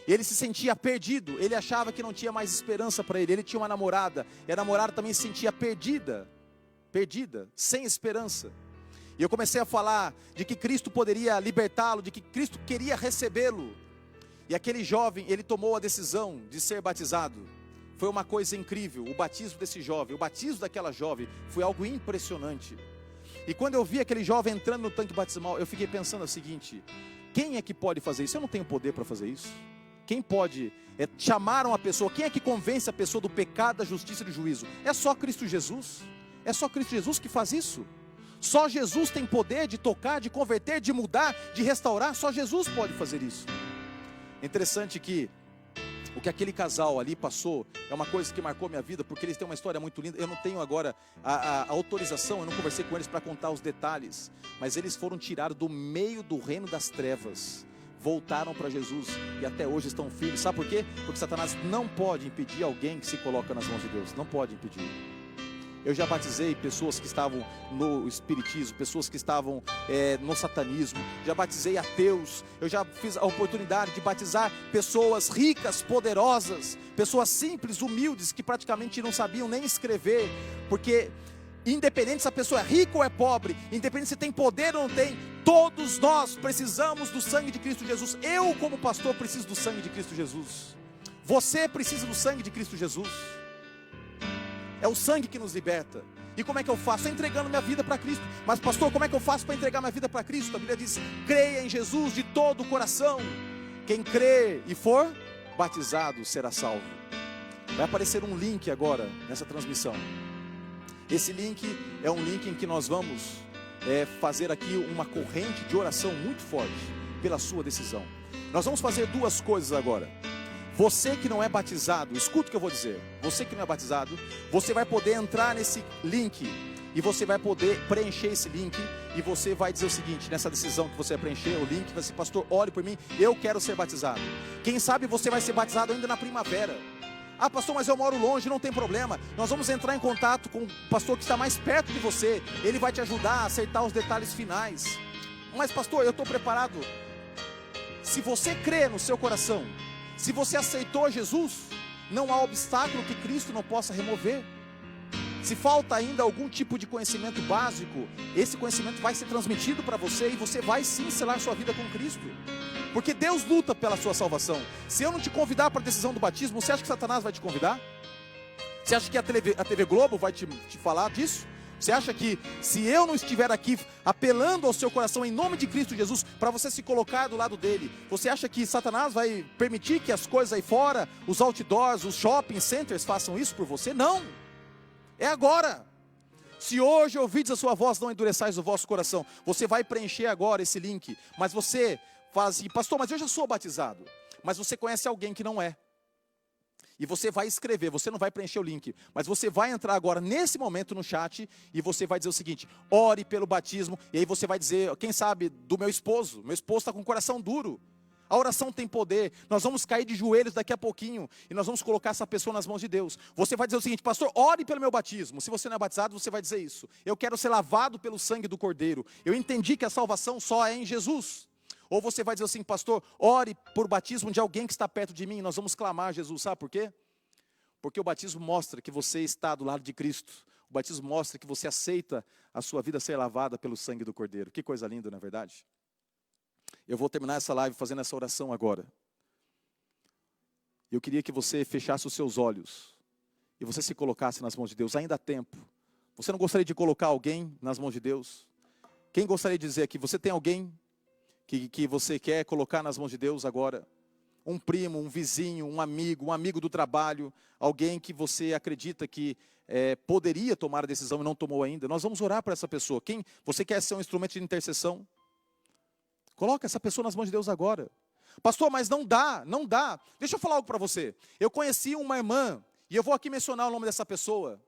Ele se sentia perdido, ele achava que não tinha mais esperança para ele. Ele tinha uma namorada, e a namorada também se sentia perdida, sem esperança. E eu comecei a falar de que Cristo poderia libertá-lo, de que Cristo queria recebê-lo. E aquele jovem, ele tomou a decisão de ser batizado. Foi uma coisa incrível, o batismo desse jovem, o batismo daquela jovem, foi algo impressionante. E quando eu vi aquele jovem entrando no tanque batismal, eu fiquei pensando o seguinte: quem é que pode fazer isso? Eu não tenho poder para fazer isso. Quem pode chamar uma pessoa, quem é que convence a pessoa do pecado, da justiça e do juízo? É só Cristo Jesus. É só Cristo Jesus que faz isso. Só Jesus tem poder de tocar, de converter, de mudar, de restaurar. Só Jesus pode fazer isso. É interessante que O que aquele casal ali passou é uma coisa que marcou minha vida, porque eles têm uma história muito linda. Eu não tenho agora a autorização, eu não conversei com eles para contar os detalhes, mas eles foram tirados do meio do reino das trevas, voltaram para Jesus e até hoje estão firmes. Sabe por quê? Porque Satanás não pode impedir alguém que se coloca nas mãos de Deus, não pode impedir. Eu já batizei pessoas que estavam no espiritismo, pessoas que estavam no satanismo, já batizei ateus, eu já fiz a oportunidade de batizar pessoas ricas, poderosas, pessoas simples, humildes, que praticamente não sabiam nem escrever, porque independente se a pessoa é rica ou é pobre, independente se tem poder ou não tem, todos nós precisamos do sangue de Cristo Jesus. Eu, como pastor, preciso do sangue de Cristo Jesus. Você precisa do sangue de Cristo Jesus. É o sangue que nos liberta. E como é que eu faço? Entregando minha vida para Cristo. Mas pastor, como é que eu faço para entregar minha vida para Cristo? A Bíblia diz: creia em Jesus de todo o coração. Quem crer e for batizado será salvo. Vai aparecer um link agora nessa transmissão. Esse link é um link em que nós vamos fazer aqui uma corrente de oração muito forte pela sua decisão. Nós vamos fazer duas coisas agora. Você que não é batizado, escuta o que eu vou dizer. Você que não é batizado, você vai poder entrar nesse link e você vai poder preencher esse link. E você vai dizer o seguinte, nessa decisão que você vai preencher o link, vai dizer: pastor, ore por mim, eu quero ser batizado. Quem sabe você vai ser batizado ainda na primavera. Ah, pastor, mas eu moro longe, não tem problema. Nós vamos entrar em contato com o pastor que está mais perto de você. Ele vai te ajudar a acertar os detalhes finais. Mas pastor, eu estou preparado. Se você crê no seu coração, se você aceitou Jesus, não há obstáculo que Cristo não possa remover. Se falta ainda algum tipo de conhecimento básico, esse conhecimento vai ser transmitido para você e você vai sim selar sua vida com Cristo. Porque Deus luta pela sua salvação. Se eu não te convidar para a decisão do batismo, você acha que Satanás vai te convidar? Você acha que a TV Globo vai te falar disso? Você acha que se eu não estiver aqui apelando ao seu coração em nome de Cristo Jesus, para você se colocar do lado dele, você acha que Satanás vai permitir que as coisas aí fora, os outdoors, os shopping centers façam isso por você? Não, é agora. Se hoje ouvides a sua voz, não endureçais o vosso coração. Você vai preencher agora esse link, mas você fala assim: pastor, mas eu já sou batizado. Mas você conhece alguém que não é. E você vai escrever, você não vai preencher o link, mas você vai entrar agora nesse momento no chat e você vai dizer o seguinte: ore pelo batismo. E aí você vai dizer, quem sabe, do meu esposo está com o coração duro. A oração tem poder. Nós vamos cair de joelhos daqui a pouquinho e nós vamos colocar essa pessoa nas mãos de Deus. Você vai dizer o seguinte: pastor, ore pelo meu batismo. Se você não é batizado, você vai dizer isso: eu quero ser lavado pelo sangue do Cordeiro. Eu entendi que a salvação só é em Jesus. Ou você vai dizer assim: pastor, ore por batismo de alguém que está perto de mim. Nós vamos clamar a Jesus. Sabe por quê? Porque o batismo mostra que você está do lado de Cristo. O batismo mostra que você aceita a sua vida ser lavada pelo sangue do Cordeiro. Que coisa linda, não é verdade? Eu vou terminar essa live fazendo essa oração agora. Eu queria que você fechasse os seus olhos e você se colocasse nas mãos de Deus. Ainda há tempo. Você não gostaria de colocar alguém nas mãos de Deus? Quem gostaria de dizer aqui, você tem alguém que você quer colocar nas mãos de Deus agora? Um primo, um vizinho, um amigo do trabalho, alguém que você acredita que poderia tomar a decisão e não tomou ainda. Nós vamos orar para essa pessoa. Quem você quer ser um instrumento de intercessão? Coloca essa pessoa nas mãos de Deus agora. Pastor, mas não dá. Deixa eu falar algo para você. Eu conheci uma irmã, e eu vou aqui mencionar o nome dessa pessoa.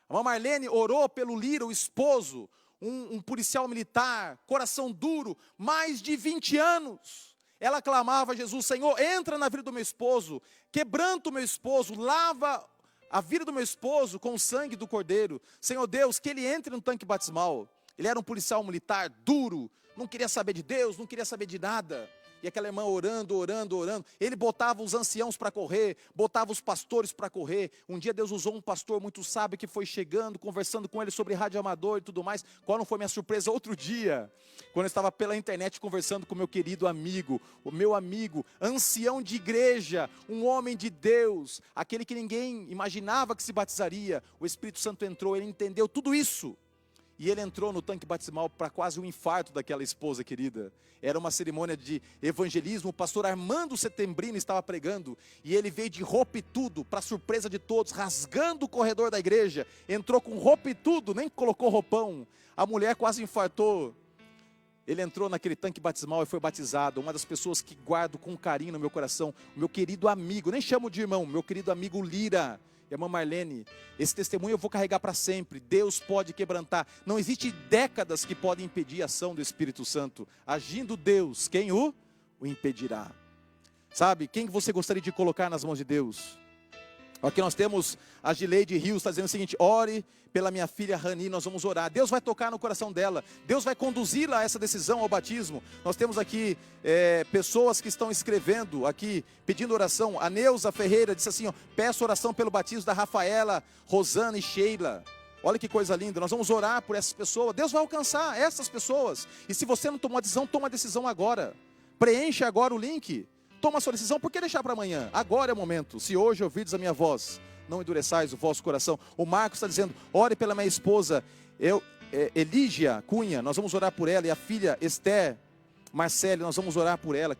A irmã Marlene orou pelo Lira, o esposo, um policial militar, coração duro, mais de 20 anos. Ela clamava a Jesus: Senhor, entra na vida do meu esposo, quebranta o meu esposo, lava a vida do meu esposo com o sangue do Cordeiro. Senhor Deus, que ele entre no tanque batismal. Ele era um policial militar duro, não queria saber de Deus, não queria saber de nada. E aquela irmã orando. Ele botava os anciãos para correr, botava os pastores para correr. Um dia Deus usou um pastor muito sábio que foi chegando, conversando com ele sobre rádio amador e tudo mais. Qual não foi minha surpresa outro dia? Quando eu estava pela internet conversando com meu querido amigo, o meu amigo, ancião de igreja, um homem de Deus, aquele que ninguém imaginava que se batizaria. O Espírito Santo entrou, ele entendeu tudo isso. E ele entrou no tanque batismal para quase um infarto daquela esposa querida. Era uma cerimônia de evangelismo. O pastor Armando Setembrino estava pregando. E ele veio de roupa e tudo, para surpresa de todos, rasgando o corredor da igreja. Entrou com roupa e tudo, nem colocou roupão. A mulher quase infartou. Ele entrou naquele tanque batismal e foi batizado. Uma das pessoas que guardo com carinho no meu coração, o meu querido amigo, nem chamo de irmão, meu querido amigo Lira e a irmã Marlene. Esse testemunho eu vou carregar para sempre. Deus pode quebrantar. Não existe décadas que podem impedir a ação do Espírito Santo. Agindo Deus, quem o impedirá? Sabe, quem você gostaria de colocar nas mãos de Deus? Aqui nós temos a Gileide Rios, está dizendo o seguinte: ore pela minha filha Rani, nós vamos orar. Deus vai tocar no coração dela, Deus vai conduzi-la a essa decisão, ao batismo. Nós temos aqui pessoas que estão escrevendo aqui, pedindo oração. A Neuza Ferreira disse assim, ó, peço oração pelo batismo da Rafaela, Rosana e Sheila. Olha que coisa linda, nós vamos orar por essas pessoas. Deus vai alcançar essas pessoas. E se você não tomou a decisão, toma a decisão agora. Preencha agora o link. Toma a sua decisão, por que deixar para amanhã? Agora é o momento. Se hoje ouvides a minha voz, não endureçais o vosso coração. O Marcos está dizendo, ore pela minha esposa, Elígia Cunha, nós vamos orar por ela. E a filha Esther Marcele, nós vamos orar por ela.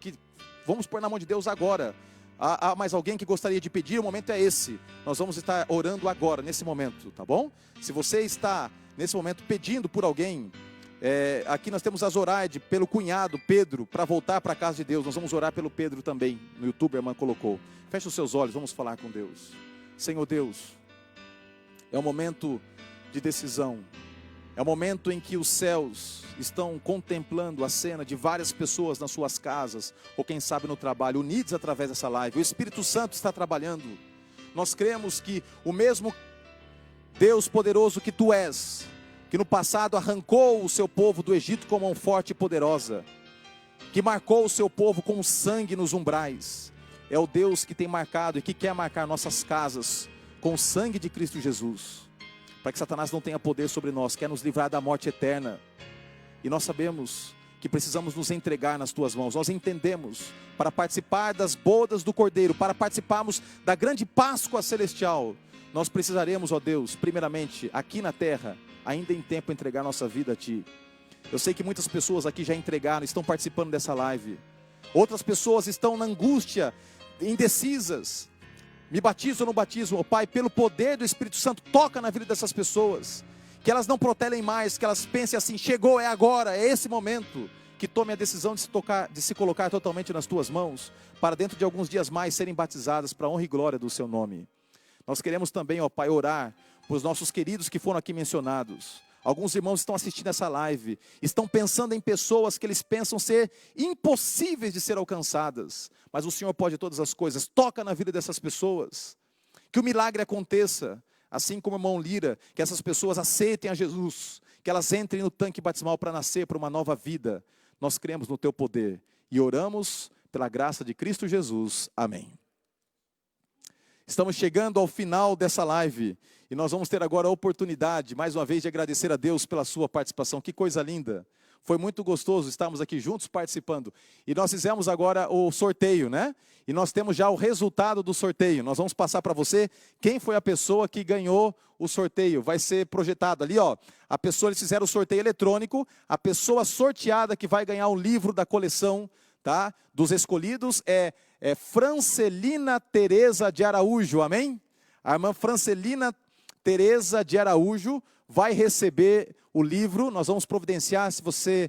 Vamos pôr na mão de Deus agora. Há mais alguém que gostaria de pedir? O momento é esse. Nós vamos estar orando agora, nesse momento, tá bom? Se você está, nesse momento, pedindo por alguém... aqui nós temos a Zoraide, pelo cunhado Pedro, para voltar para a casa de Deus. Nós vamos orar pelo Pedro também. No YouTube a irmã colocou. Feche os seus olhos, vamos falar com Deus. Senhor Deus, é um momento de decisão. É um momento em que os céus estão contemplando a cena de várias pessoas nas suas casas, ou quem sabe no trabalho, unidos através dessa live. O Espírito Santo está trabalhando. Nós cremos que o mesmo Deus poderoso que Tu és, que no passado arrancou o seu povo do Egito com mão forte e poderosa, que marcou o seu povo com sangue nos umbrais, é o Deus que tem marcado e que quer marcar nossas casas com o sangue de Cristo Jesus, para que Satanás não tenha poder sobre nós, quer nos livrar da morte eterna. E nós sabemos que precisamos nos entregar nas Tuas mãos. Nós entendemos, para participar das bodas do Cordeiro, para participarmos da grande Páscoa celestial, nós precisaremos, ó Deus, primeiramente, aqui na terra, ainda em tempo, entregar nossa vida a Ti. Eu sei que muitas pessoas aqui já entregaram, estão participando dessa live. Outras pessoas estão na angústia, indecisas. Me batizo ou não batizo? Ó Pai, pelo poder do Espírito Santo, toca na vida dessas pessoas. Que elas não protelem mais, que elas pensem assim, chegou, é agora, é esse momento. Que tome a decisão de se colocar totalmente nas Tuas mãos, para dentro de alguns dias mais serem batizadas para a honra e glória do Seu nome. Nós queremos também, ó Pai, orar para os nossos queridos que foram aqui mencionados. Alguns irmãos estão assistindo essa live, estão pensando em pessoas que eles pensam ser impossíveis de ser alcançadas, mas o Senhor pode todas as coisas. Toca na vida dessas pessoas, que o milagre aconteça, assim como o irmão Lira, que essas pessoas aceitem a Jesus, que elas entrem no tanque batismal para nascer para uma nova vida. Nós cremos no Teu poder e oramos pela graça de Cristo Jesus. Amém. Estamos chegando ao final dessa live e nós vamos ter agora a oportunidade, mais uma vez, de agradecer a Deus pela sua participação. Que coisa linda! Foi muito gostoso estarmos aqui juntos participando. E nós fizemos agora o sorteio, né? E nós temos já o resultado do sorteio. Nós vamos passar para você quem foi a pessoa que ganhou o sorteio. Vai ser projetado ali, ó. A pessoa, eles fizeram o sorteio eletrônico. A pessoa sorteada que vai ganhar um livro da coleção, tá? Dos escolhidos é Francelina Tereza de Araújo, amém? A irmã Francelina Tereza de Araújo vai receber o livro. Nós vamos providenciar, se você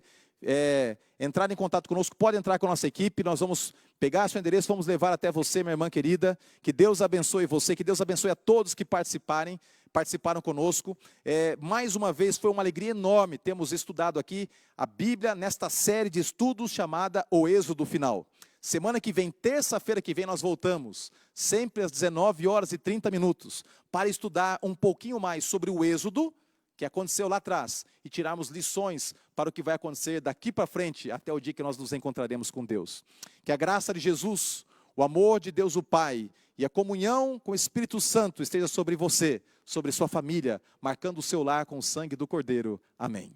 entrar em contato conosco, pode entrar com a nossa equipe, nós vamos pegar seu endereço, vamos levar até você, minha irmã querida. Que Deus abençoe você, que Deus abençoe a todos que participaram conosco. Mais uma vez, foi uma alegria enorme termos estudado aqui a Bíblia nesta série de estudos chamada O Êxodo Final. Semana que vem, terça-feira que vem, nós voltamos, sempre às 19h30, para estudar um pouquinho mais sobre o Êxodo, que aconteceu lá atrás, e tirarmos lições para o que vai acontecer daqui para frente, até o dia que nós nos encontraremos com Deus. Que a graça de Jesus, o amor de Deus o Pai, e a comunhão com o Espírito Santo esteja sobre você, sobre sua família, marcando o seu lar com o sangue do Cordeiro. Amém.